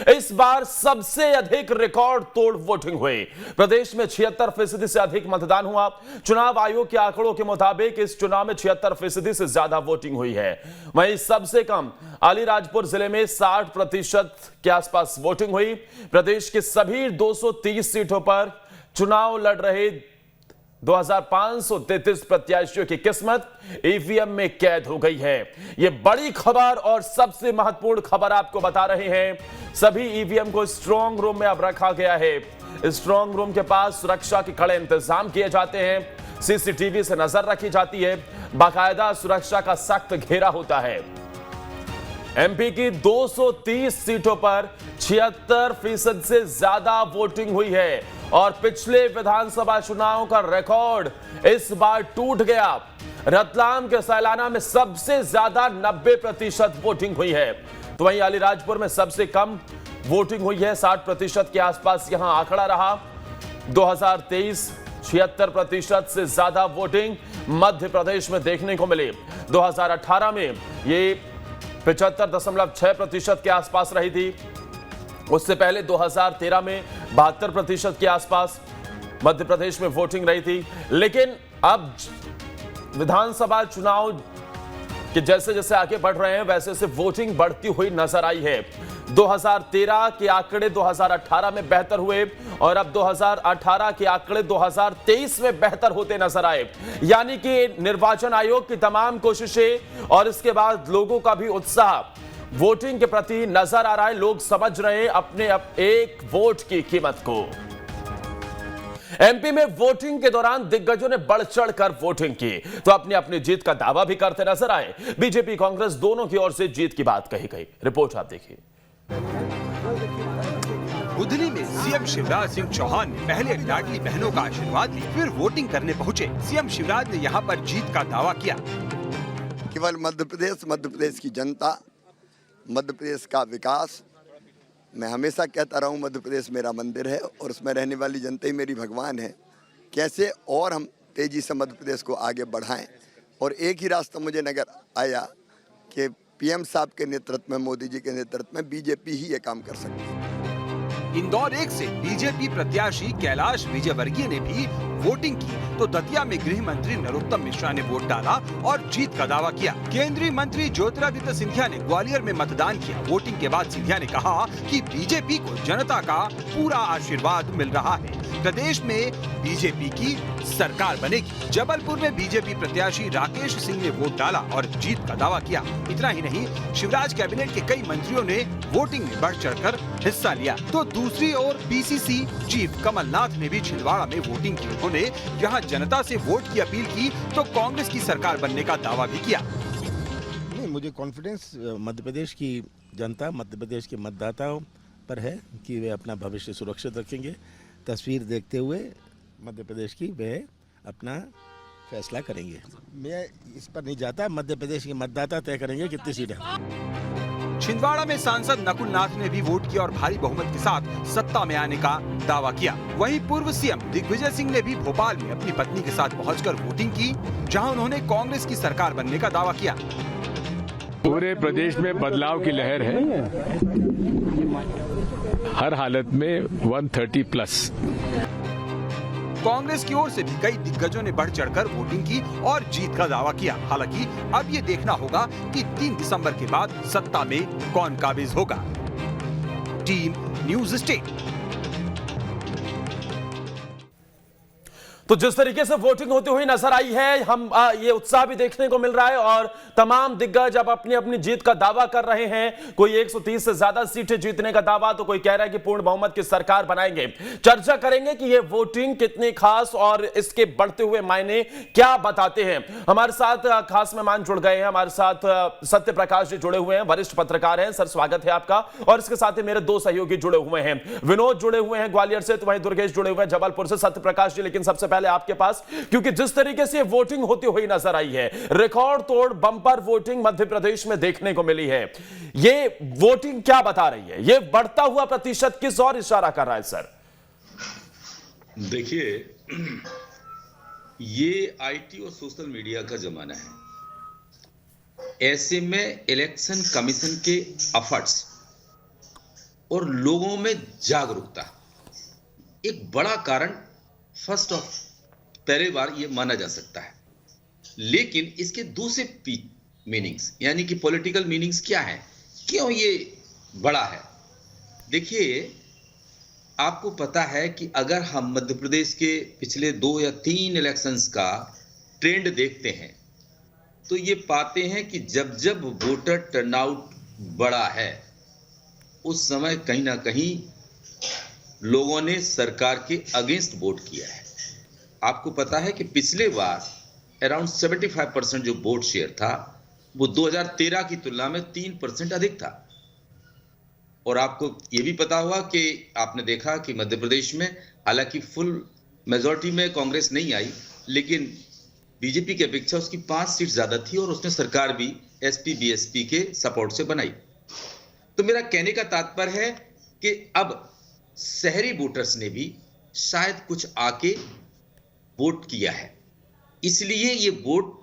इस बार सबसे अधिक रिकॉर्ड तोड़ वोटिंग हुई। प्रदेश में 76% से अधिक मतदान हुआ। चुनाव आयोग के आंकड़ों के मुताबिक इस चुनाव में 76% से ज्यादा वोटिंग हुई है। वहीं सबसे कम अलीराजपुर जिले में 60% के आसपास वोटिंग हुई। प्रदेश के सभी 230 सीटों पर चुनाव लड़ रहे 2533 प्रत्याशियों की किस्मत ईवीएम में कैद हो गई है। यह बड़ी खबर और सबसे महत्वपूर्ण खबर आपको बता रहे हैं। सभी ईवीएम को स्ट्रांग रूम में अब रखा गया है। स्ट्रांग रूम के पास सुरक्षा के कड़े इंतजाम किए जाते हैं। सीसीटीवी से नजर रखी जाती है। बाकायदा सुरक्षा का सख्त घेरा होता है। एमपी की 230 सीटों पर 76% से ज्यादा वोटिंग हुई है और पिछले विधानसभा चुनाव का रिकॉर्ड इस बार टूट गया। रतलाम के सैलाना में सबसे ज्यादा 90% वोटिंग हुई है, तो वहीं अलीराजपुर में सबसे कम वोटिंग हुई है। 60% के आसपास यहां आंकड़ा रहा। 2023 76% से ज्यादा वोटिंग मध्य प्रदेश में देखने को मिली। 2018 में ये 75.6% के आसपास रही थी। उससे पहले 2013 में 72% के आसपास मध्य प्रदेश में वोटिंग रही थी। लेकिन अब विधानसभा चुनाव कि जैसे जैसे आगे बढ़ रहे हैं वैसे वैसे वोटिंग बढ़ती हुई नजर आई है। 2013 के आंकड़े 2018 में बेहतर हुए और अब 2018 के आंकड़े 2023 में बेहतर होते नजर आए। यानी कि निर्वाचन आयोग की तमाम कोशिशें और इसके बाद लोगों का भी उत्साह वोटिंग के प्रति नजर आ रहा है। लोग समझ रहे हैं अपने एक वोट की कीमत को। एमपी में वोटिंग के दौरान दिग्गजों ने बढ़ चढ़कर वोटिंग की तो अपनी अपनी जीत का दावा भी करते नजर आए। बीजेपी कांग्रेस दोनों की ओर से जीत की बात कही गई। रिपोर्ट आप देखिए। बुधनी में सीएम शिवराज सिंह चौहान ने पहले लाडली बहनों का आशीर्वाद ली, फिर वोटिंग करने पहुंचे। सीएम शिवराज ने यहां पर जीत का दावा किया। केवल मध्य प्रदेश की जनता, मध्य प्रदेश का विकास, मैं हमेशा कहता रहा हूँ मध्य प्रदेश मेरा मंदिर है और उसमें रहने वाली जनता ही मेरी भगवान है। कैसे और हम तेजी से मध्य प्रदेश को आगे बढ़ाएं, और एक ही रास्ता मुझे नजर आया कि पीएम साहब के नेतृत्व में, मोदी जी के नेतृत्व में बीजेपी ही ये काम कर सकती है। इंदौर 1 से बीजेपी प्रत्याशी कैलाश विजयवर्गीय ने भी वोटिंग की तो दतिया में गृह मंत्री नरोत्तम मिश्रा ने वोट डाला और जीत का दावा किया। केंद्रीय मंत्री ज्योतिरादित्य सिंधिया ने ग्वालियर में मतदान किया। वोटिंग के बाद सिंधिया ने कहा कि बीजेपी को जनता का पूरा आशीर्वाद मिल रहा है। प्रदेश में बीजेपी की सरकार बनेगी। जबलपुर में बीजेपी प्रत्याशी राकेश सिंह ने वोट डाला और जीत का दावा किया। इतना ही नहीं, शिवराज कैबिनेट के कई मंत्रियों ने वोटिंग में बढ़ चढ़कर हिस्सा लिया। तो दूसरी ओर पीसीसी चीफ कमलनाथ ने भी छिंदवाड़ा में वोटिंग की। उन्होंने जहां जनता से वोट की अपील की तो कांग्रेस की सरकार बनने का दावा भी किया। नहीं, मुझे कॉन्फिडेंस मध्य प्रदेश की जनता, मध्य प्रदेश के मतदाताओं पर है कि वे अपना भविष्य सुरक्षित रखेंगे। तस्वीर देखते हुए मध्य प्रदेश की वे अपना फैसला करेंगे। मैं इस पर नहीं जाता, मध्य प्रदेश के मतदाता तय करेंगे कितनी सीटें। छिंदवाड़ा में सांसद नकुल नाथ ने भी वोट किया और भारी बहुमत के साथ सत्ता में आने का दावा किया। वहीं पूर्व सीएम दिग्विजय सिंह ने भी भोपाल में अपनी पत्नी के साथ पहुंचकर वोटिंग की, जहां उन्होंने कांग्रेस की सरकार बनने का दावा किया। पूरे प्रदेश में बदलाव की लहर है, हर हालत में 130 प्लस। कांग्रेस की ओर से भी कई दिग्गजों ने बढ़ चढ़कर वोटिंग की और जीत का दावा किया। हालांकि अब ये देखना होगा कि 3 दिसंबर के बाद सत्ता में कौन काबिज होगा। Team news state. तो जिस तरीके से वोटिंग होती हुई नजर आई है, हम ये उत्साह भी देखने को मिल रहा है और तमाम दिग्गज अब अपनी अपनी जीत का दावा कर रहे हैं। कोई 130 से ज्यादा सीटें जीतने का दावा, तो कोई कह रहा है कि पूर्ण बहुमत की सरकार बनाएंगे। चर्चा करेंगे कि ये वोटिंग कितनी खास और इसके बढ़ते हुए मायने क्या बताते हैं। हमारे साथ खास मेहमान जुड़ गए हैं। हमारे साथ सत्य प्रकाश जी जुड़े हुए हैं, वरिष्ठ पत्रकार हैं। सर, स्वागत है आपका। और इसके साथ ही मेरे 2 सहयोगी जुड़े हुए हैं। विनोद जुड़े हुए हैं ग्वालियर से, तो वहीं दुर्गेश जुड़े हुए हैं जबलपुर से। सत्य प्रकाश जी, लेकिन सबसे आपके पास, क्योंकि जिस तरीके से वोटिंग होती हुई नजर आई है, रिकॉर्ड तोड़ बंपर वोटिंग मध्य प्रदेश में देखने को मिली है, ये वोटिंग क्या बता रही है? ये बढ़ता हुआ प्रतिशत किस और इशारा कर रहा है सर? देखिए, ये आईटी और सोशल मीडिया का जमाना है। ऐसे में इलेक्शन कमीशन के एफर्ट्स और लोगों में जागरूकता एक बड़ा कारण फर्स्ट ऑफ पहली बार ये माना जा सकता है। लेकिन इसके दूसरे मीनिंग्स यानी कि पॉलिटिकल मीनिंग्स क्या है, क्यों ये बड़ा है? देखिए, आपको पता है कि अगर हम मध्य प्रदेश के पिछले 2 या 3 इलेक्शंस का ट्रेंड देखते हैं तो ये पाते हैं कि जब जब वोटर टर्नआउट बड़ा है उस समय कहीं ना कहीं लोगों ने सरकार के अगेंस्ट वोट किया है। आपको पता है कि पिछले बार अराउंड 75% जो वोट शेयर था वो 2013 की तुलना में 3% अधिक था। और आपको ये भी पता होगा कि आपने देखा कि मध्य प्रदेश में हालांकि फुल मेजॉरिटी में कांग्रेस नहीं आई, लेकिन बीजेपी की अपेक्षा उसकी 5 सीट ज्यादा थी और उसने सरकार भी एसपी बीएसपी के सपोर्ट से बनाई। तो मेरा कहने का तात्पर्य है कि अब शहरी वोटर्स ने भी शायद कुछ आके वोट किया है, इसलिए ये वोट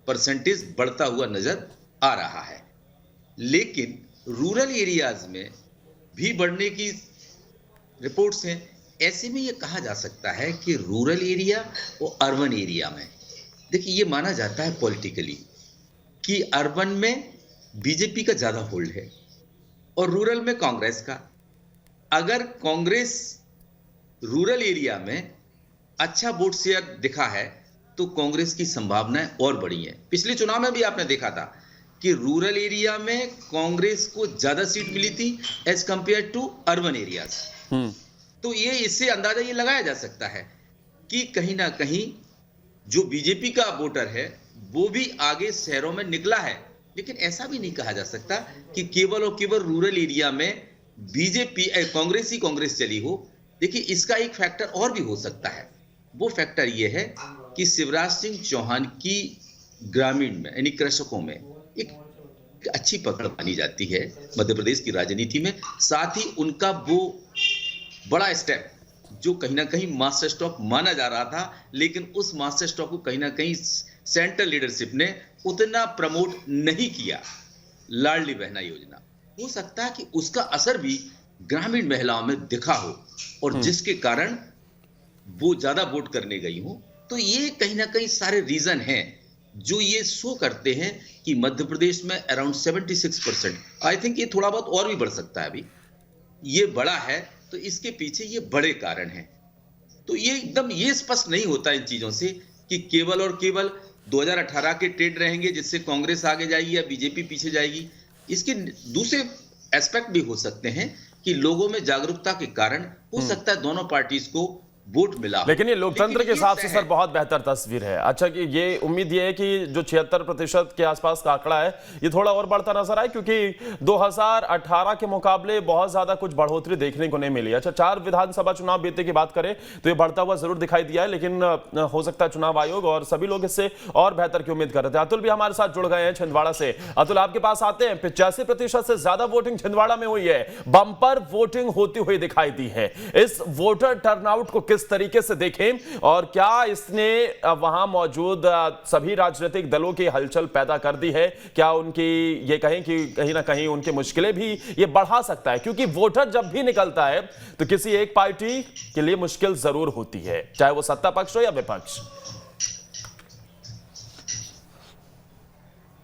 परसेंटेज बढ़ता हुआ नजर आ रहा है। लेकिन रूरल एरियाज में भी बढ़ने की रिपोर्ट्स हैं। ऐसे में ये कहा जा सकता है कि रूरल एरिया और अर्बन एरिया में, देखिए ये माना जाता है पॉलिटिकली कि अर्बन में बीजेपी का ज्यादा होल्ड है और रूरल में कांग्रेस का। अगर कांग्रेस रूरल एरिया में अच्छा वोट शेयर दिखा है तो कांग्रेस की संभावनाएं और बढ़ी हैं। पिछले चुनाव में भी आपने देखा था कि रूरल एरिया में कांग्रेस को ज्यादा सीट मिली थी as compare to urban areas. तो ये इससे अंदाजा ये लगाया जा सकता है कि कहीं ना कहीं जो बीजेपी का वोटर है वो भी आगे शहरों में निकला है। लेकिन ऐसा भी नहीं कहा जा सकता कि केवल और केवल रूरल एरिया में बीजेपी कांग्रेस ही कांग्रेस चली हो। देखिए, इसका एक फैक्टर और भी हो सकता है। वो फैक्टर ये है कि शिवराज सिंह चौहान की ग्रामीण में यानी कृषकों में एक अच्छी पकड़ मानी जाती है मध्य प्रदेश की राजनीति में। साथ ही उनका वो बड़ा स्टेप जो कहीं ना कहीं मास्टर स्ट्रोक माना जा रहा था, लेकिन उस मास्टर स्ट्रोक को कहीं ना कहीं सेंट्रल लीडरशिप ने उतना प्रमोट नहीं किया। लाडली बहना योजना, हो सकता है कि उसका असर भी ग्रामीण महिलाओं में दिखा हो और जिसके कारण वो ज्यादा वोट करने गई हो। तो ये कहीं ना कहीं सारे रीजन हैं जो ये शो करते हैं कि मध्य प्रदेश में अराउंड 76%, आई थिंक ये थोड़ा बहुत और भी बढ़ सकता है, अभी ये बड़ा है तो इसके पीछे ये बड़े कारण हैं। तो ये एकदम ये स्पष्ट नहीं होता इन चीजों से कि केवल और केवल 2018 के ट्रेंड रहेंगे जिससे कांग्रेस आगे जाएगी या बीजेपी पीछे जाएगी। इसके दूसरे एस्पेक्ट भी हो सकते हैं कि लोगों में जागरूकता के कारण हो सकता है दोनों पार्टीज को वोट मिला। लेकिन ये लोकतंत्र के हिसाब से सर बहुत बेहतर तस्वीर है। अच्छा, कि ये उम्मीद ये है कि जो 76% के आसपास का आंकड़ा है ये थोड़ा और बढ़ता नजर आए, क्योंकि 2018 के मुकाबले बहुत ज्यादा कुछ बढ़ोतरी देखने को नहीं मिली। अच्छा, 4 विधानसभा चुनाव बीते की बात करें तो ये बढ़ता हुआ जरूर दिखाई दिया है, लेकिन हो सकता है चुनाव आयोग और सभी लोग इससे और बेहतर की उम्मीद कर रहे थे। अतुल भी हमारे साथ जुड़ गए हैं छिंदवाड़ा से। अतुल, आपके पास आते हैं। 85% से ज्यादा वोटिंग छिंदवाड़ा में हुई है, बंपर वोटिंग होती हुई दिखाई दी है। इस वोटर टर्नआउट को किस तरीके से देखें और क्या इसने वहां मौजूद सभी राजनीतिक दलों की हलचल पैदा कर दी है? क्या उनकी ये कहें कि कहीं ना कहीं उनकी मुश्किलें भी ये बढ़ा सकता है? क्योंकि वोटर जब भी निकलता है तो किसी एक पार्टी के लिए मुश्किल जरूर होती है, चाहे वो सत्ता पक्ष हो या विपक्ष।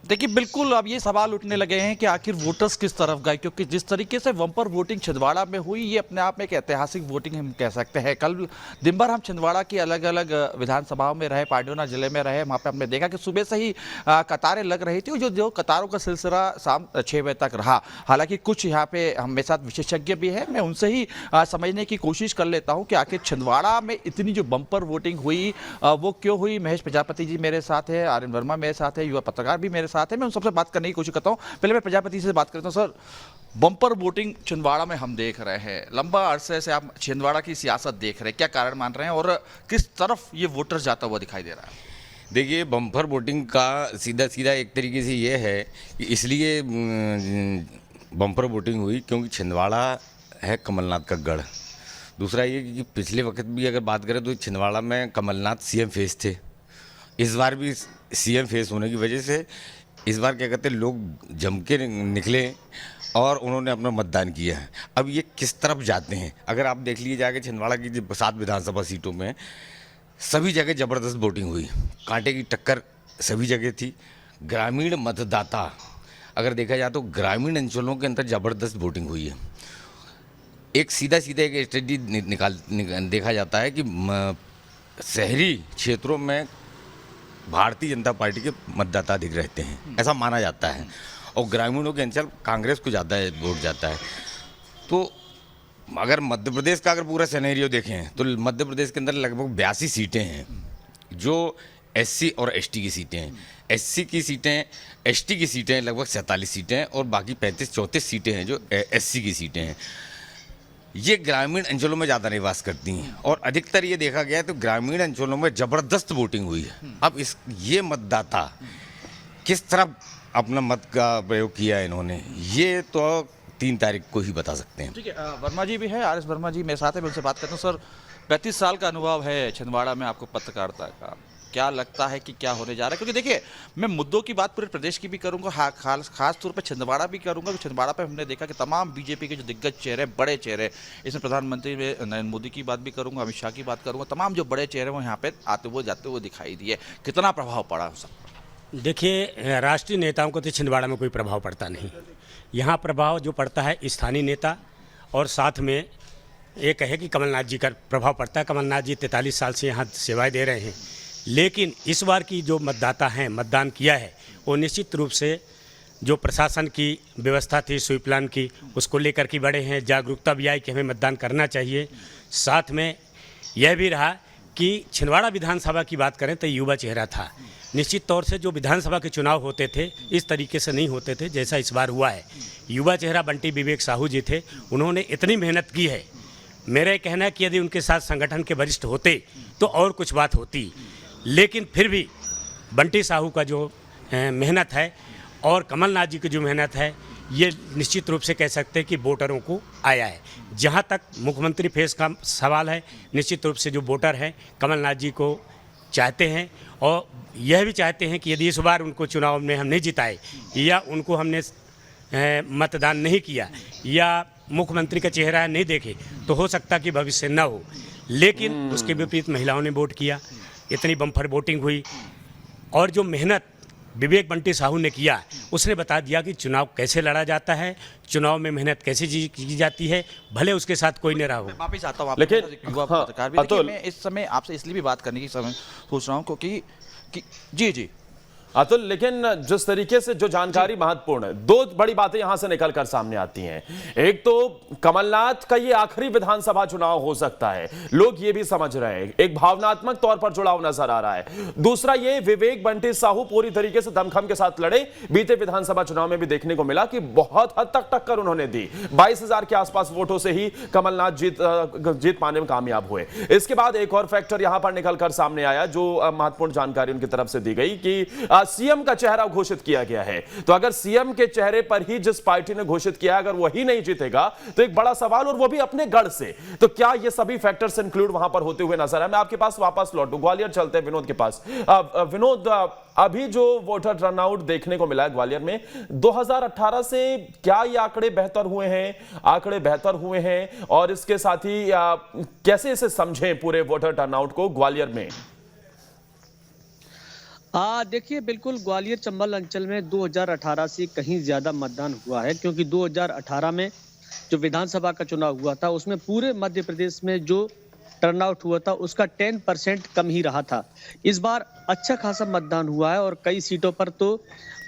देखिए, बिल्कुल अब ये सवाल उठने लगे हैं कि आखिर वोटर्स किस तरफ गए, क्योंकि जिस तरीके से बम्पर वोटिंग छिंदवाड़ा में हुई ये अपने आप में एक ऐतिहासिक वोटिंग हम कह सकते हैं। कल दिन भर हम छिंदवाड़ा की अलग अलग विधानसभाओं में रहे, पांड्योना जिले में रहे। वहाँ पे हमने देखा कि सुबह से ही कतारें लग रही थी, जो कतारों का सिलसिला शाम 6 बजे तक रहा। हालांकि कुछ यहाँ पे हमारे साथ विशेषज्ञ भी है, मैं उनसे ही समझने की कोशिश कर लेता हूँ कि आखिर छिंदवाड़ा में इतनी जो बम्पर वोटिंग हुई वो क्यों हुई। महेश प्रजापति जी मेरे साथ है, आर्यन वर्मा मेरे साथ है, युवा पत्रकार भी मेरे साथ है। मैं उन सबसे बात करने की कोशिश करता हूं। पहले मैं प्रजापति से बात करता हूं। सर, बम्पर वोटिंग छिंदवाड़ा में हम देख रहे हैं, लंबा अरसे से आप छिंदवाड़ा की सियासत देख रहे हैं, क्या कारण मान रहे हैं और किस तरफ ये वोटर जाता हुआ दिखाई दे रहा है? देखिए, बम्पर वोटिंग का सीधा सीधा एक तरीके से ये है कि इसलिए बम्पर वोटिंग हुई क्योंकि छिंदवाड़ा है कमलनाथ का गढ़। दूसरा ये कि पिछले वक्त भी अगर बात करें तो छिंदवाड़ा में कमलनाथ सीएम फेस थे, इस बार भी सीएम फेस होने की वजह से इस बार क्या कहते हैं लोग जम के निकले और उन्होंने अपना मतदान किया है। अब ये किस तरफ जाते हैं, अगर आप देख लीजिए जाके छिंदवाड़ा की 7 विधानसभा सीटों में सभी जगह ज़बरदस्त वोटिंग हुई, कांटे की टक्कर सभी जगह थी। ग्रामीण मतदाता अगर देखा जाए तो ग्रामीण अंचलों के अंदर ज़बरदस्त वोटिंग हुई है। एक सीधा एक स्टडी देखा जाता है कि शहरी क्षेत्रों में भारतीय जनता पार्टी के मतदाता अधिक रहते हैं, ऐसा माना जाता है, और ग्रामीणों के अंचल कांग्रेस को ज़्यादा वोट जाता है। तो अगर मध्य प्रदेश का अगर पूरा सिनेरियो देखें तो मध्य प्रदेश के अंदर लगभग 82 सीटें हैं जो एससी और एसटी की सीटें हैं। एससी की सीटें, एसटी की सीटें लगभग 47 सीटें हैं, और बाकी 35-34 सीटें हैं जो एससी की सीटें हैं। ये ग्रामीण अंचलों में ज़्यादा निवास करती हैं, और अधिकतर ये देखा गया है तो ग्रामीण अंचलों में ज़बरदस्त वोटिंग हुई है। अब ये मतदाता किस तरह अपना मत का प्रयोग किया है इन्होंने, ये तो 3 तारीख को ही बता सकते हैं। ठीक है, वर्मा जी भी है, आर एस वर्मा जी मेरे साथ है, मैं उनसे बात करता हूँ। सर, 35 साल का अनुभव है छिंदवाड़ा में आपको पत्रकारिता का, क्या लगता है कि क्या होने जा रहा है? क्योंकि देखिए, मैं मुद्दों की बात पूरे प्रदेश की भी करूंगा, खास तौर पर छिंदवाड़ा भी करूंगा। तो छिंदवाड़ा पे हमने देखा कि तमाम बीजेपी के जो दिग्गज चेहरे, बड़े चेहरे, इसमें प्रधानमंत्री नरेंद्र मोदी की बात भी करूंगा, अमित शाह की बात करूंगा, तमाम जो बड़े चेहरे वो यहाँ पे आते हुए जाते हुए दिखाई दिए। कितना प्रभाव पड़ा हो सकता? देखिए, राष्ट्रीय नेताओं को तो छिंदवाड़ा में कोई प्रभाव पड़ता नहीं। यहाँ प्रभाव जो पड़ता है स्थानीय नेता, और साथ में एक है कि कमलनाथ जी का प्रभाव पड़ता है। कमलनाथ जी 43 साल से यहाँ सेवाएं दे रहे हैं, लेकिन इस बार की जो मतदाता हैं, मतदान किया है, वो निश्चित रूप से जो प्रशासन की व्यवस्था थी स्वीप प्लान की, उसको लेकर के बड़े हैं। जागरूकता भी आई कि हमें मतदान करना चाहिए। साथ में यह भी रहा कि छिंदवाड़ा विधानसभा की बात करें तो युवा चेहरा था। निश्चित तौर से जो विधानसभा के चुनाव होते थे इस तरीके से नहीं होते थे जैसा इस बार हुआ है। युवा चेहरा बंटी विवेक साहू जी थे, उन्होंने इतनी मेहनत की है। मेरा कहना है कि यदि उनके साथ संगठन के वरिष्ठ होते तो और कुछ बात होती, लेकिन फिर भी बंटी साहू का जो मेहनत है और कमलनाथ जी की जो मेहनत है, ये निश्चित रूप से कह सकते हैं कि वोटरों को आया है। जहाँ तक मुख्यमंत्री फेस का सवाल है, निश्चित रूप से जो वोटर हैं कमलनाथ जी को चाहते हैं, और यह भी चाहते हैं कि यदि इस बार उनको चुनाव में हम नहीं जिताए या उनको हमने मतदान नहीं किया या मुख्यमंत्री का चेहरा नहीं देखे तो हो सकता कि भविष्य न हो। लेकिन उसके विपरीत महिलाओं ने वोट किया, इतनी बम्पर वोटिंग हुई, और जो मेहनत विवेक बंटी साहू ने किया उसने बता दिया कि चुनाव कैसे लड़ा जाता है, चुनाव में मेहनत कैसे की जाती है, भले उसके साथ कोई नहीं रहा हो। वापिस आता हूँ, लेकिन युवा पत्रकार भी देखिए, मैं इस समय आपसे इसलिए भी बात करने की समय सोच रहा हूँ क्योंकि जी अतुल, लेकिन जिस तरीके से जो जानकारी महत्वपूर्ण है, 2 बड़ी बातें यहां से निकलकर सामने आती हैं। एक तो कमलनाथ का ये आखिरी विधानसभा चुनाव हो सकता है, लोग ये भी समझ रहे हैं, एक भावनात्मक तौर पर जुड़ाव नजर आ रहा है। दूसरा ये, विवेक बंटी साहू पूरी तरीके से दमखम के साथ लड़े। बीते विधानसभा चुनाव में भी देखने को मिला कि बहुत हद तक टक्कर उन्होंने दी, 22,000 के आसपास वोटों से ही कमलनाथ जीत पाने में कामयाब हुए। इसके बाद एक और फैक्टर यहां पर निकलकर सामने आया, जो महत्वपूर्ण जानकारी उनकी तरफ से दी गई कि सीएम का चेहरा घोषित किया गया है। तो अगर सीएम के चेहरे पर ही जिस पार्टी ने घोषित किया, अगर वही नहीं जीतेगा तो एक बड़ा सवाल, और वो भी अपने गढ़ से। तो क्या ये सभी फैक्टर्स इंक्लूड वहां पर होते हुए नजर आए? मैं आपके पास वापस लौटूं, ग्वालियर चलते हैं विनोद के पास। विनोद, अभी जो वोटर टर्नआउट देखने को मिला है ग्वालियर में, 2018 से क्या ये आंकड़े बेहतर हुए हैं? और इसके साथ ही कैसे इसे समझें पूरे वोटर टर्नआउट को ग्वालियर में? देखिए, बिल्कुल ग्वालियर चंबल अंचल में 2018 से कहीं ज्यादा मतदान हुआ है, क्योंकि 2018 में जो विधानसभा का चुनाव हुआ था उसमें पूरे मध्य प्रदेश में जो टर्नआउट हुआ था उसका 10% कम ही रहा था। इस बार अच्छा खासा मतदान हुआ है और कई सीटों पर तो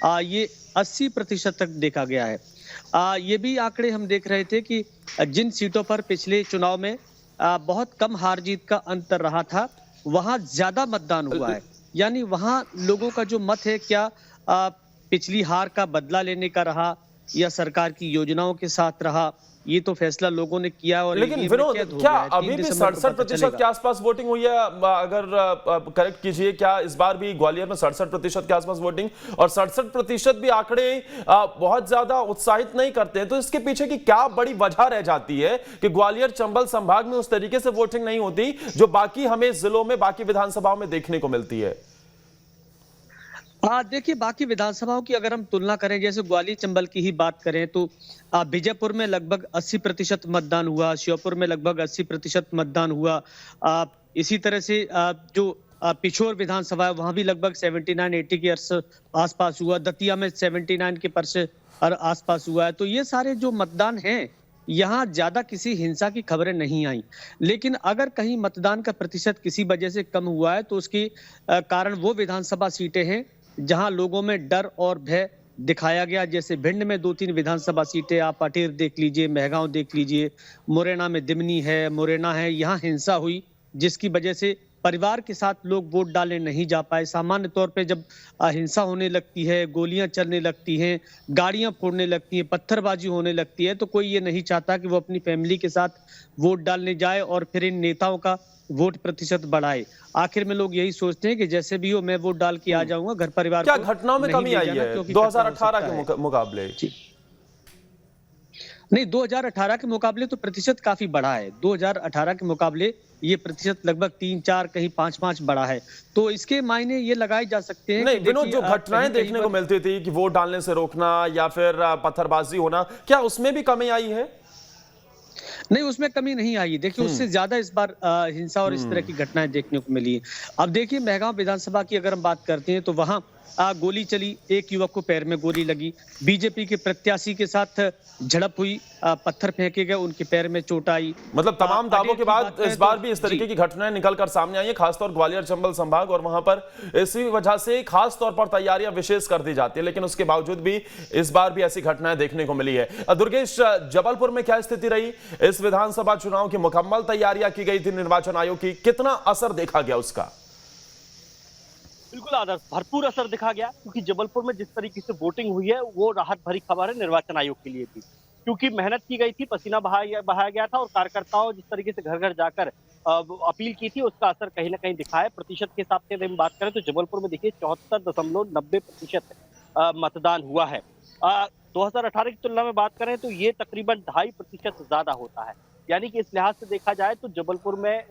ये 80% तक देखा गया है। ये भी आंकड़े हम देख रहे थे कि जिन सीटों पर पिछले चुनाव में बहुत कम हार जीत का अंतर रहा था, वहां ज्यादा मतदान हुआ है। यानी वहां लोगों का जो मत है, क्या पिछली हार का बदला लेने का रहा या सरकार की योजनाओं के साथ रहा, ये तो फैसला लोगों ने किया। और लेकिन विनोद, क्या अभी भी 67% के आसपास वोटिंग हुई है? अगर करेक्ट कीजिए, क्या इस बार भी ग्वालियर में 67% के आसपास वोटिंग? और 67% भी आंकड़े बहुत ज्यादा उत्साहित नहीं करते हैं, तो इसके पीछे की क्या बड़ी वजह रह जाती है कि ग्वालियर चंबल संभाग में उस तरीके से वोटिंग नहीं होती जो बाकी हमें जिलों में, बाकी विधानसभाओं में देखने को मिलती है? देखिए बाकी विधानसभाओं की अगर हम तुलना करें, जैसे ग्वालियर चंबल की ही बात करें तो बीजापुर में लगभग 80% मतदान हुआ, श्योपुर में लगभग 80% मतदान हुआ। इसी तरह से जो पिछोर विधानसभा है वहां भी लगभग 79-80 के आसपास हुआ। दतिया में 79 के परसेंट आसपास हुआ है। तो ये सारे जो मतदान हैं, यहाँ ज्यादा किसी हिंसा की खबरें नहीं आई। लेकिन अगर कहीं मतदान का प्रतिशत किसी वजह से कम हुआ है तो उसकी कारण वो विधानसभा सीटें हैं जहां लोगों में डर और भय दिखाया गया। जैसे भिंड में 2-3 विधानसभा सीटें, आप अटेर देख लीजिए, मेहगांव देख लीजिए, मुरैना में दिमनी है, मुरैना है, यहाँ हिंसा हुई जिसकी वजह से परिवार के साथ लोग वोट डालने नहीं जा पाए। सामान्य तौर पे जब हिंसा होने लगती है, गोलियां चलने लगती हैं, गाड़ियां फोड़ने लगती हैं, पत्थरबाजी होने लगती है, तो कोई ये नहीं चाहता कि वो अपनी फैमिली के साथ वोट डालने जाए और फिर इन नेताओं का वोट प्रतिशत बढ़ाए। आखिर में लोग यही सोचते हैं कि जैसे भी हो मैं वोट डाल के आ जाऊंगा, घर परिवार क्या को घटनाओं में नहीं कमी ले आई जाना, है क्योंकि 2018 खतरा हो सकता के मुकाबले? नहीं, 2018 के मुकाबले तो प्रतिशत काफी बढ़ा है। 2018 के मुकाबले ये प्रतिशत लगभग 3-4 कहीं 5-5 बढ़ा है। तो इसके मायने ये लगाए जा सकते हैं नहीं कि विनोद, देखिए, जो घटनाएं देखने को मिलती थी कि वोट डालने से रोकना या फिर पत्थरबाजी होना, क्या उसमें भी कमी आई है? नहीं, उसमें कमी नहीं आई। देखिए उससे ज्यादा इस बार हिंसा और इस तरह की घटनाएं देखने को मिली है। अब देखिए मेहगांव विधानसभा की अगर हम बात करते हैं तो वहां गोली चली, एक युवक को पैर में गोली लगी, बीजेपी के प्रत्याशी के साथ झड़प हुई, पत्थर फेंके गए, उनके पैर में चोट आई। मतलब तमाम दावों के बाद इस बार भी इस जी। तरीके की घटनाएं निकलकर सामने आई है, खासतौर ग्वालियर चंबल संभाग, और वहां पर इसी वजह से खास तौर पर तैयारियां विशेष कर दी जाती है, लेकिन उसके बावजूद भी इस बार भी ऐसी घटनाएं देखने को मिली है। दुर्गेश, जबलपुर में क्या स्थिति रही? इस विधानसभा चुनाव की मुकम्मल तैयारियां की गई थी निर्वाचन आयोग की, कितना असर देखा गया उसका? बिल्कुल आदर्श, भरपूर असर दिखा गया, क्योंकि जबलपुर में जिस तरीके से वोटिंग हुई है वो राहत भरी खबर है निर्वाचन आयोग के लिए भी, क्योंकि मेहनत की गई थी, पसीना बहाया गया था और कार्यकर्ताओं जिस तरीके से घर घर जाकर अपील की थी उसका असर कहीं ना कहीं दिखा है। प्रतिशत के हिसाब से अगर हम बात करें तो जबलपुर में देखिए 74.90% मतदान हुआ है। 2018 की तुलना में बात करें तो ये तकरीबन 2.5% ज्यादा होता है। यानी कि इस लिहाज से देखा जाए तो जबलपुर में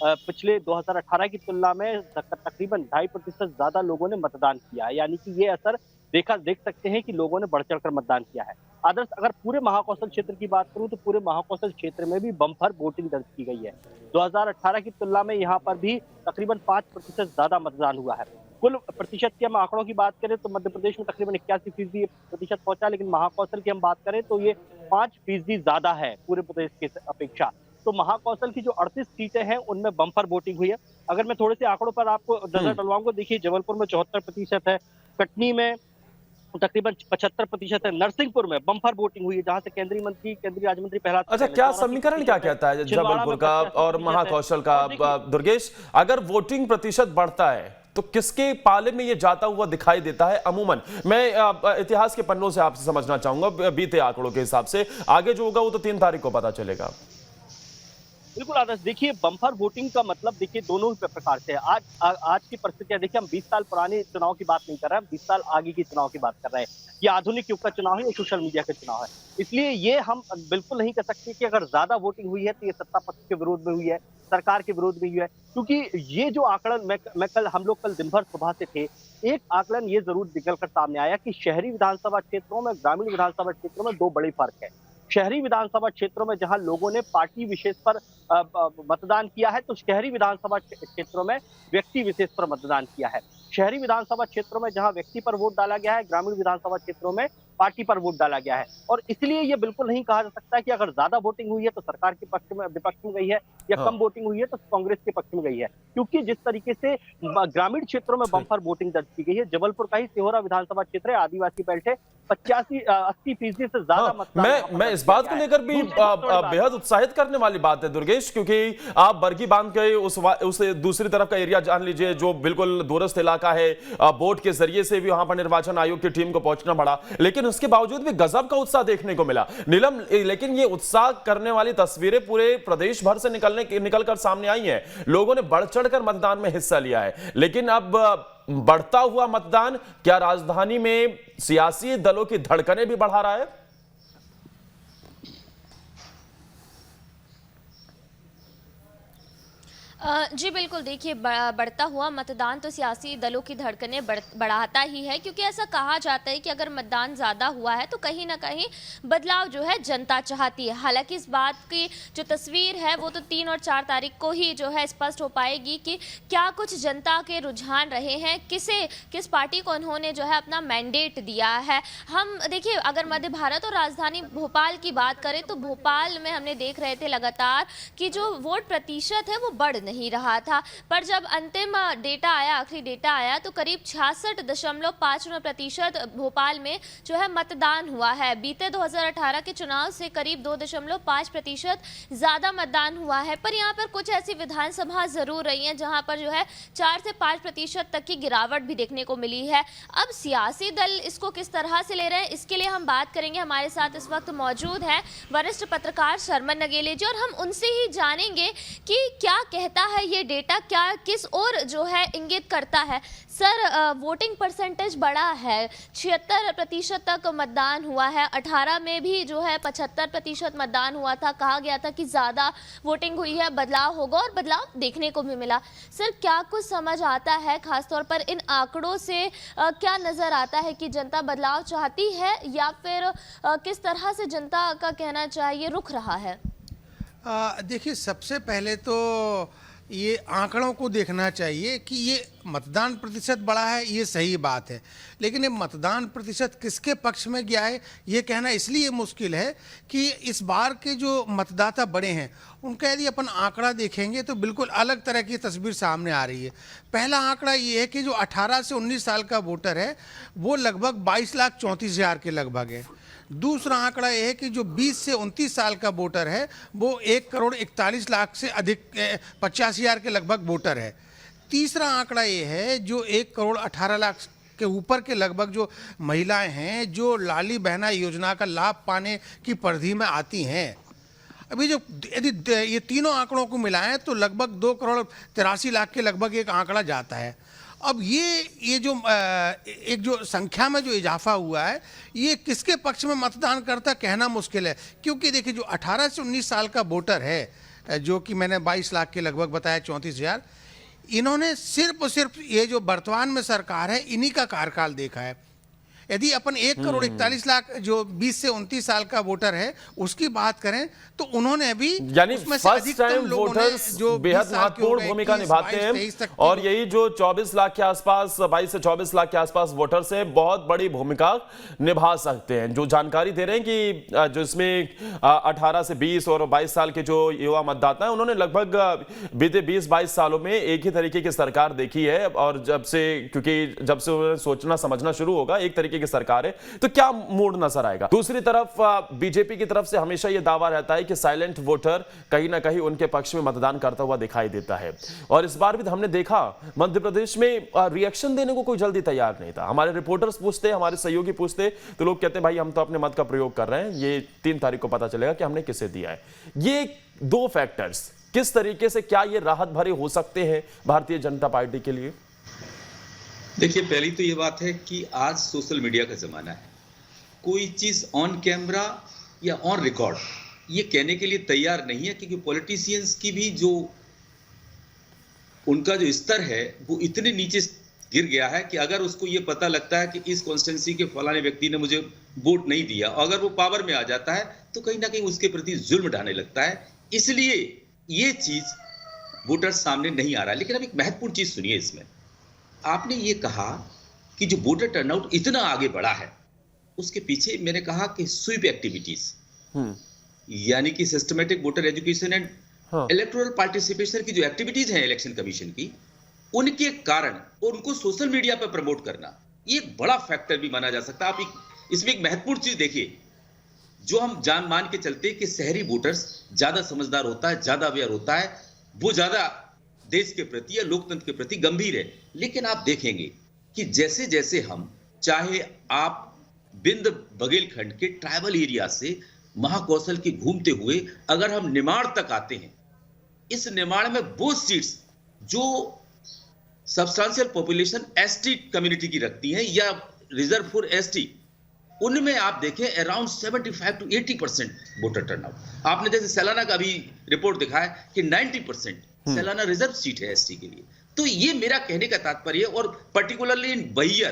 पिछले 2018 की तुलना में तकरीबन 2.5% ज्यादा लोगों ने मतदान किया है। यानी कि ये असर देख सकते हैं कि लोगों ने बढ़ चढ़कर मतदान किया है। आदर्श, अगर पूरे महाकौशल क्षेत्र की बात करूं तो पूरे महाकौशल क्षेत्र में भी बम्पर वोटिंग दर्ज की गई है। 2018 की तुलना में यहाँ पर भी तकरीबन 5% ज्यादा मतदान हुआ है। कुल प्रतिशत के हम आंकड़ों की बात करें तो मध्य प्रदेश में तकरीबन 81% प्रतिशत पहुंचा, लेकिन महाकौशल की हम बात करें तो ये 5% ज्यादा है पूरे प्रदेश की अपेक्षा। तो महाकौशल की जो 38 सीटें हैं उनमें बम्पर वोटिंग हुई है। अगर मैं थोड़े से आंकड़ों पर आपको नजर डलवाऊंगा, देखिए जबलपुर में 74% है, कटनी में तकरीबन 75% है, नरसिंहपुर में बम्पर वोटिंग हुई है जहां से केंद्रीय राज्य मंत्री प्रहलाद। अच्छा, क्या समीकरण क्या कहता है जबलपुर का और महाकौशल का? दुर्गेश, अगर वोटिंग प्रतिशत बढ़ता है तो किसके पाले में ये जाता हुआ दिखाई देता है? अमूमन मैं इतिहास के पन्नों से आपसे समझना चाहूंगा, बीते आंकड़ों के हिसाब से। आगे जो होगा वो तो 3 तारीख को पता चलेगा। बिल्कुल आदर्श, देखिए बम्पर वोटिंग का मतलब देखिए दोनों ही प्रकार से है। आज की परिस्थितियां देखिए, हम 20 साल पुराने चुनाव की बात नहीं कर रहे हैं, हम 20 साल आगे की चुनाव की बात कर रहे हैं। ये आधुनिक युग का चुनाव है, ये सोशल मीडिया का चुनाव है। इसलिए ये हम बिल्कुल नहीं कह सकते कि अगर ज्यादा वोटिंग हुई है तो ये सत्ता पक्ष के विरोध में हुई है, सरकार के विरोध में हुई है, क्योंकि ये जो आंकड़न हम लोग कल दिन भर सुबह से थे, एक आकलन ये जरूर निकल कर सामने आया कि शहरी विधानसभा क्षेत्रों में, ग्रामीण विधानसभा क्षेत्रों में 2 बड़े फर्क है। शहरी विधानसभा क्षेत्रों में जहां लोगों ने पार्टी विशेष पर मतदान किया है, तो शहरी विधानसभा क्षेत्रों में व्यक्ति विशेष पर मतदान किया है। शहरी विधानसभा क्षेत्रों में जहां व्यक्ति पर वोट डाला गया है, ग्रामीण विधानसभा क्षेत्रों में पार्टी पर वोट डाला गया है। और इसलिए ये बिल्कुल नहीं कहा जा सकता कि अगर ज्यादा वोटिंग हुई है तो सरकार के पक्ष में, विपक्ष में गई है, या कम वोटिंग हुई है तो कांग्रेस के पक्ष में गई है, क्योंकि जिस तरीके से ग्रामीण क्षेत्रों में बम्पर वोटिंग दर्ज की गई है। जबलपुर का ही सिहोरा विधानसभा क्षेत्र है, आदिवासी बेल्ट है, 85-80% से ज्यादा मतदान। मैं इस बात को लेकर भी बेहद उत्साहित करने वाली बात है दुर्गेश, क्योंकि आप बरगी बांध के उस दूसरी तरफ का एरिया जान लीजिए जो बिल्कुल दूरस्थ इलाका है, बोट के जरिए से भी वहां पर निर्वाचन आयोग की टीम को पहुंचना पड़ा, लेकिन उसके बावजूद भी गजब का उत्साह देखने को मिला। नीलम, लेकिन ये उत्साह करने वाली तस्वीरें पूरे प्रदेश भर से निकलकर सामने आई हैं। लोगों ने बढ़ चढ़कर मतदान में हिस्सा लिया है, लेकिन अब बढ़ता हुआ मतदान क्या राजधानी में सियासी दलों की धड़कनें भी बढ़ा रहा है? जी बिल्कुल, देखिए बढ़ता हुआ मतदान तो सियासी दलों की धड़कनें बढ़ाता ही है, क्योंकि ऐसा कहा जाता है कि अगर मतदान ज़्यादा हुआ है तो कहीं ना कहीं बदलाव जो है जनता चाहती है। हालांकि इस बात की जो तस्वीर है वो तो 3 और 4 तारीख को ही जो है स्पष्ट हो पाएगी कि क्या कुछ जनता के रुझान रहे हैं, किस पार्टी को उन्होंने जो है अपना मैंडेट दिया है। हम देखिए, अगर मध्य भारत और राजधानी भोपाल की बात करें तो भोपाल में हमने देख रहे थे लगातार कि जो वोट प्रतिशत है वो बढ़ नहीं रहा था, पर जब अंतिम डेटा आया, आखिरी डेटा आया, तो करीब 66.59% भोपाल में जो है मतदान हुआ है। बीते 2018 के चुनाव से करीब 2.5% ज़्यादा मतदान हुआ है। पर यहाँ पर कुछ ऐसी विधानसभा ज़रूर रही हैं जहाँ पर जो है 4 से 5% तक की गिरावट भी देखने को मिली है। अब सियासी दल इसको किस तरह से ले रहे हैं, इसके लिए हम बात करेंगे। हमारे साथ इस वक्त मौजूद हैं वरिष्ठ पत्रकार शर्मन नगेले जी, और हम उनसे ही जानेंगे कि क्या कहता है ये डेटा, क्या किस ओर जो है इंगित करता है। सर, वोटिंग परसेंटेज बढ़ा है, 76% तक मतदान हुआ है। 18 में भी जो है 75% मतदान हुआ था, कहा गया था कि ज़्यादा वोटिंग हुई है, बदलाव होगा, और बदलाव देखने को भी मिला। सर, क्या कुछ समझ आता है, खासतौर पर इन आंकड़ों से क्या नज़र आता है कि जनता बदलाव चाहती है या फिर किस तरह से जनता का कहना चाहिए रुख रहा है? देखिए, सबसे पहले तो ये आंकड़ों को देखना चाहिए कि ये मतदान प्रतिशत बढ़ा है, ये सही बात है, लेकिन ये मतदान प्रतिशत किसके पक्ष में गया है ये कहना इसलिए मुश्किल है कि इस बार के जो मतदाता बड़े हैं उनका यदि अपन आंकड़ा देखेंगे तो बिल्कुल अलग तरह की तस्वीर सामने आ रही है। पहला आंकड़ा ये है कि जो 18 से 19 साल का वोटर है वो लगभग 22,34,000 के लगभग है। दूसरा आंकड़ा यह है कि जो 20 से 29 साल का वोटर है वो 1,41,00,000 से अधिक 85,000 के लगभग वोटर है। तीसरा आंकड़ा ये है जो 1,18,00,000 के ऊपर के लगभग जो महिलाएं हैं जो लाली बहना योजना का लाभ पाने की परिधि में आती हैं। अभी जो यदि ये तीनों आंकड़ों को मिलाएं तो लगभग 2,83,00,000 के लगभग एक आंकड़ा जाता है। अब ये जो एक जो संख्या में जो इजाफा हुआ है ये किसके पक्ष में मतदान करता कहना मुश्किल है, क्योंकि देखिए जो 18 से 19 साल का वोटर है जो कि मैंने 22 लाख के लगभग बताया, 34,000, इन्होंने सिर्फ और सिर्फ ये जो वर्तमान में सरकार है इन्हीं का कार्यकाल देखा है। यदि अपन 1,41,00,000 जो 20 से 29 साल का वोटर है उसकी बात करें तो उन्होंने भी यानी फर्स्ट टाइम वोटर्स जो बेहद महत्वपूर्ण भूमिका निभाते हैं, और यही जो 24 लाख के आसपास, 22 से 24 लाख के आसपास वोटर्स हैं बहुत बड़ी भूमिका निभा सकते हैं। जो जानकारी दे रहे हैं कि जो इसमें 18 से 20 और 22 साल के जो युवा मतदाता हैं उन्होंने लगभग बीते 20-22 सालों में एक ही तरीके की सरकार देखी है, और जब से उन्होंने सोचना समझना शुरू होगा एक तरीके की सरकार है तो क्या मूड नजर आएगा। दूसरी तरफ बीजेपी की तरफ से हमेशा यह दावा रहता है कि साइलेंट वोटर कहीं ना कहीं उनके पक्ष में मतदान करता हुआ दिखाई देता है, और इस बार भी हमने देखा मध्य प्रदेश में रिएक्शन देने को कोई जल्दी तैयार नहीं था। हमारे रिपोर्टर्स पूछते, हमारे सहयोगी पूछते तो लोग कहते भाई हम तो अपने मत का प्रयोग कर रहे हैं, ये 3 तारीख को पता चलेगा कि हमने किसे दिया है। ये 2 फैक्टर्स किस तरीके से, क्या ये राहत भरे हो सकते हैं भारतीय जनता पार्टी के लिए? देखिए, पहली तो ये बात है कि आज सोशल मीडिया का जमाना है, कोई चीज ऑन कैमरा या ऑन रिकॉर्ड ये कहने के लिए तैयार नहीं है, क्योंकि पॉलिटिशियंस की भी जो उनका जो स्तर है वो इतने नीचे गिर गया है कि अगर उसको ये पता लगता है कि इस कॉन्स्टिट्यूंसी के फलाने व्यक्ति ने मुझे वोट नहीं दिया, अगर वो पावर में आ जाता है तो कहीं ना कहीं उसके प्रति जुल्म ढाने लगता है। इसलिए ये चीज वोटर्स सामने नहीं आ रहा है। लेकिन अब एक महत्वपूर्ण चीज सुनिए इसमें, आपने ये कहा कि जो वोटर टर्नआउट इतना आगे बढ़ा है उसके पीछे मैंने कहा कि स्वीप एक्टिविटीज यानी कि systematic voter education and electoral participation की जो एक्टिविटीज हैं इलेक्शन कमीशन की, उनके कारण उनको सोशल मीडिया पर प्रमोट करना ये एक बड़ा फैक्टर भी माना जा सकता है। आप इसमें एक महत्वपूर्ण चीज देखिए, जो हम जान मान के चलते कि शहरी वोटर्स ज्यादा समझदार होता है, ज्यादा अवेयर होता है, वो ज्यादा देश के प्रति या लोकतंत्र के प्रति गंभीर है। लेकिन आप देखेंगे कि जैसे जैसे हम, चाहे आप बिंद बघेलखंड के ट्राइबल एरिया से महाकौशल के घूमते हुए अगर हम निमाड़ तक आते हैं, इस निमाड़ में वो सीट्स जो सब्सटेंशियल पॉपुलेशन एसटी कम्युनिटी की रखती हैं या रिजर्व फॉर एसटी, उनमें आप देखें अराउंड 75 to 80% वोटर टर्नआउट। आपने जैसे सलाना का भी रिपोर्ट दिखाया कि 90% सालाना रिजर्व सीट है एसटी के लिए। तो ये मेरा कहने का तात्पर्य है। और पर्टिकुलरली इन बैयर,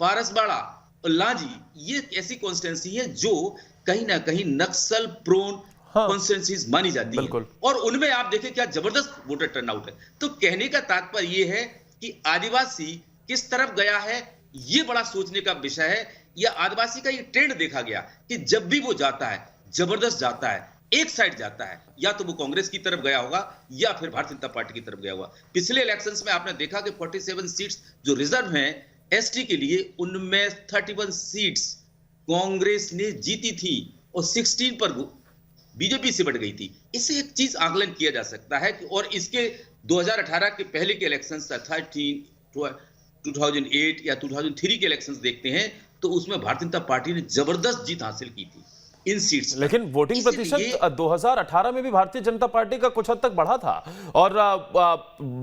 पारसबाड़ा और लांजी, ये ऐसी कॉन्स्टिट्यूंसी है जो कहीं ना कहीं नक्सल प्रोन कॉन्स्टिट्यूंसीज मानी जाती है, और उनमें आप देखें क्या जबरदस्त वोटर टर्नआउट है। तो कहने का तात्पर्य ये है कि आदिवासी किस तरफ गया है, ये बड़ा सोचने का विषय है। या आदिवासी का ये ट्रेंड देखा गया कि जब भी वो जाता है, जबरदस्त जाता है, एक साइड जाता है, या तो वो कांग्रेस की तरफ गया होगा या फिर भारतीय जनता पार्टी की तरफ गया होगा। पिछले इलेक्शंस में आपने देखा कि 47 सीट्स जो रिजर्व हैं एसटी के लिए, उनमें 31 सीट्स कांग्रेस ने जीती थी और 16 पर बीजेपी से बढ़ गई थी। इससे एक चीज आकलन किया जा सकता है कि, और इसके 2018 के पहले के इलेक्शंस 2008 या 2003 के इलेक्शंस देखते हैं तो उसमें भारतीय जनता पार्टी ने जबरदस्त जीत हासिल की थी इन सीट्स। लेकिन वोटिंग प्रतिशत 2018 में भी भारतीय जनता पार्टी का कुछ हद तक बढ़ा था और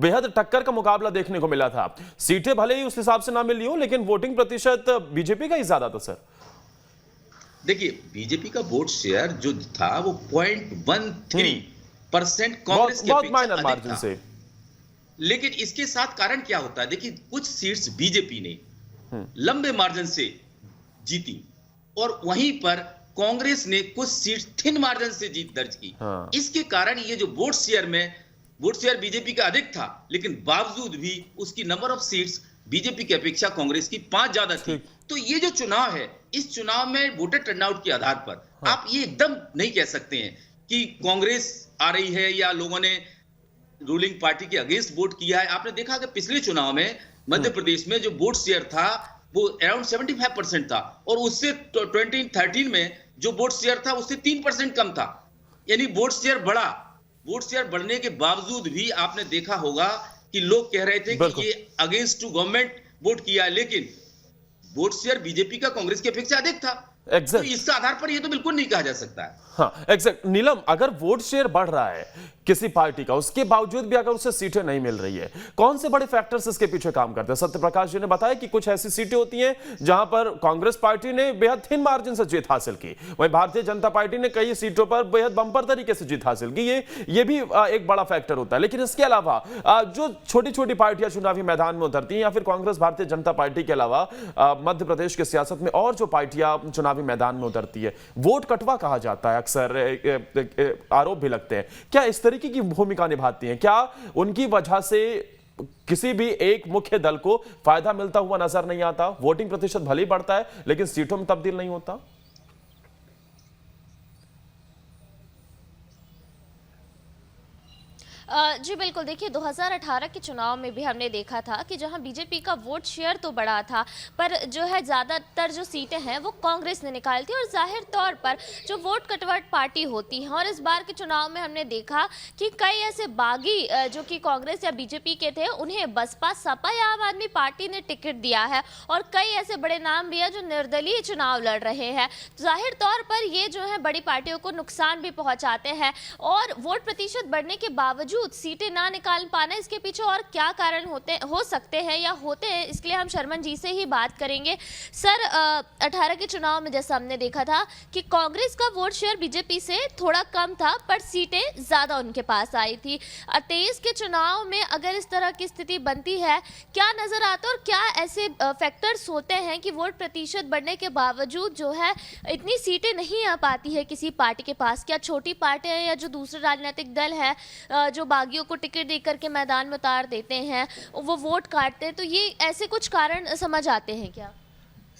बेहद टक्कर का मुकाबला देखने को मिला था। सीटें भले ही उस हिसाब से ना मिली हो, लेकिन वोटिंग प्रतिशत बीजेपी का ही ज्यादा था सर। देखिए, बीजेपी का वोट शेयर जो था वो 0.13% कांग्रेस के बहुत माइनर मार्जिन से। लेकिन इसके साथ कारण क्या होता है, देखिए कुछ सीट्स बीजेपी ने लंबे मार्जिन से जीती और वहीं पर कांग्रेस ने कुछ सीट्स थिन मार्जिन से जीत दर्ज की। इसके कारण ये जो वोट शेयर बीजेपी का अधिक था, लेकिन बावजूद भी उसकी नंबर ऑफ सीट्स बीजेपी की अपेक्षा कांग्रेस की 5 ज्यादा थी। तो ये जो चुनाव है, इस चुनाव में वोटर टर्नआउट के आधार पर आप ये एकदम नहीं कह सकते हैं कि कांग्रेस आ रही है या लोगों ने रूलिंग पार्टी के अगेंस्ट वोट किया है। आपने देखा कि पिछले चुनाव में मध्य प्रदेश में जो वोट शेयर था वो अराउंड 75% था और उससे 2013 में जो वोट शेयर था उससे 3% कम था। यानी वोट शेयर बढ़ा। वोट शेयर बढ़ने के बावजूद भी आपने देखा होगा कि लोग कह रहे थे कि ये अगेंस्ट टू गवर्नमेंट वोट किया, लेकिन वोट शेयर बीजेपी का कांग्रेस की अपेक्षा अधिक था। तो इसका आधार पर ये तो बिल्कुल नहीं कहा जा सकता है। हाँ, एग्जैक्ट। नीलम, अगर वोट शेयर बढ़ रहा है किसी पार्टी का, उसके बावजूद भी अगर उसे सीटें नहीं मिल रही है, कौन से बड़े फैक्टर्स इसके पीछे काम करते हैं? सत्यप्रकाश जी ने बताया कि कुछ ऐसी सीटें होती हैं जहां पर कांग्रेस पार्टी ने बेहद थिन मार्जिन से जीत हासिल की, वहीं भारतीय जनता पार्टी ने कई सीटों पर बेहद बंपर तरीके से जीत हासिल की। ये भी एक बड़ा फैक्टर होता है। लेकिन इसके अलावा जो छोटी छोटी पार्टियां चुनावी मैदान में उतरती हैं, या फिर कांग्रेस भारतीय जनता पार्टी के अलावा मध्य प्रदेश की सियासत में और जो पार्टियां चुनावी मैदान में उतरती है, वोट कटवा कहा जाता है, अक्सर आरोप भी लगते हैं। क्या इस तरीके की भूमिका निभाती हैं? क्या उनकी वजह से किसी भी एक मुख्य दल को फायदा मिलता हुआ नजर नहीं आता? वोटिंग प्रतिशत भले ही बढ़ता है लेकिन सीटों में तब्दील नहीं होता। जी बिल्कुल। देखिए, 2018 के चुनाव में भी हमने देखा था कि जहां बीजेपी का वोट शेयर तो बढ़ा था, पर जो है ज़्यादातर जो सीटें हैं वो कांग्रेस ने निकाली थी, और जाहिर तौर पर जो वोट कटवाट पार्टी होती है, और इस बार के चुनाव में हमने देखा कि कई ऐसे बागी जो कि कांग्रेस या बीजेपी के थे, उन्हें बसपा, सपा या आम आदमी पार्टी ने टिकट दिया है, और कई ऐसे बड़े नाम भी हैं जो निर्दलीय चुनाव लड़ रहे हैं। जाहिर तौर पर ये जो है बड़ी पार्टियों को नुकसान भी पहुँचाते हैं, और वोट प्रतिशत बढ़ने के बावजूद सीटें ना निकाल पाना, इसके पीछे और क्या कारण हो सकते हैं या होते हैं, इसके लिए हम शर्मन जी से ही बात करेंगे। सर, 18 के चुनाव में जैसा हमने देखा था कि कांग्रेस का वोट शेयर बीजेपी से थोड़ा कम था, पर सीटें ज्यादा उनके पास आई थी। 23 के चुनाव में अगर इस तरह की स्थिति बनती है, क्या नजर आता है और क्या ऐसे फैक्टर्स होते हैं कि वोट प्रतिशत बढ़ने के बावजूद जो है इतनी सीटें नहीं आ पाती है किसी पार्टी के पास? क्या छोटी पार्टियां या जो दूसरे राजनीतिक दल है जो बागियों को टिकट देकर के मैदान में उतार देते हैं, वो वोट काटते हैं, तो ये ऐसे कुछ कारण समझ आते हैं क्या?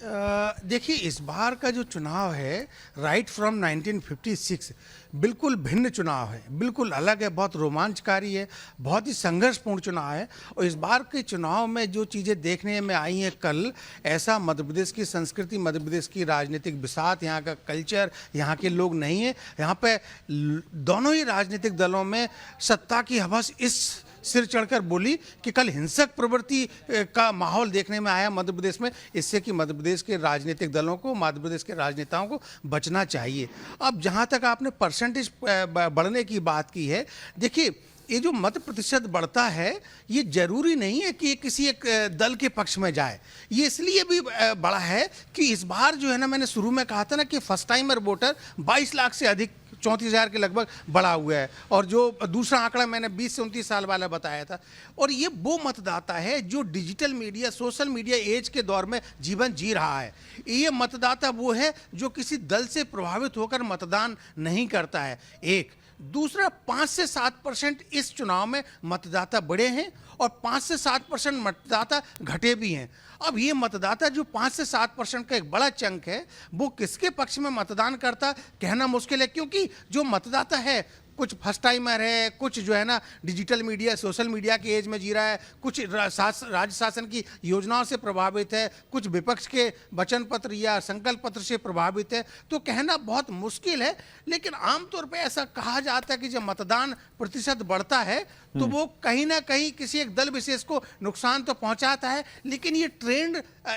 देखिए, इस बार का जो चुनाव है राइट फ्रॉम 1956 बिल्कुल भिन्न चुनाव है, बिल्कुल अलग है, बहुत रोमांचकारी है, बहुत ही संघर्षपूर्ण चुनाव है। और इस बार के चुनाव में जो चीज़ें देखने में आई हैं कल, ऐसा मध्य प्रदेश की संस्कृति, मध्य प्रदेश की राजनीतिक बिसात, यहाँ का कल्चर, यहाँ के लोग नहीं है। यहाँ पे दोनों ही राजनीतिक दलों में सत्ता की हवस इस सिर चढ़कर बोली कि कल हिंसक प्रवृत्ति का माहौल देखने में आया मध्य प्रदेश में, इससे कि मध्य प्रदेश के राजनीतिक दलों को, मध्य प्रदेश के राजनेताओं को बचना चाहिए। अब जहाँ तक आपने परसेंटेज बढ़ने की बात की है, देखिए ये जो मत प्रतिशत बढ़ता है, ये जरूरी नहीं है कि ये किसी एक दल के पक्ष में जाए। ये इसलिए भी बढ़ा है कि इस बार जो है ना, मैंने शुरू में कहा था ना कि फर्स्ट टाइमर वोटर 22 लाख से अधिक 34,000 के लगभग बढ़ा हुआ है, और जो दूसरा आंकड़ा मैंने 20 से 29 साल वाला बताया था। और ये वो मतदाता है जो digital media, social media age के दौर में जीवन जी रहा है। ये मतदाता वो है जो किसी दल से प्रभावित होकर मतदान नहीं करता है। एक दूसरा, 5 से 7% इस चुनाव में मतदाता बढ़े हैं और 5 से 7% मतदाता घटे भी हैं। अब ये मतदाता जो 5 से 7% का एक बड़ा चंक है, वो किसके पक्ष में मतदान करता कहना मुश्किल है, क्योंकि जो मतदाता है कुछ फर्स्ट टाइमर है, कुछ जो है ना डिजिटल मीडिया, सोशल मीडिया के एज में जी रहा है, कुछ राज्य शासन की योजनाओं से प्रभावित है, कुछ विपक्ष के वचन पत्र या संकल्प पत्र से प्रभावित है। तो कहना बहुत मुश्किल है, लेकिन आमतौर पे ऐसा कहा जाता है कि जब मतदान प्रतिशत बढ़ता है तो वो कहीं ना कहीं किसी एक दल विशेष को नुकसान तो पहुंचाता है, लेकिन ये ट्रेंड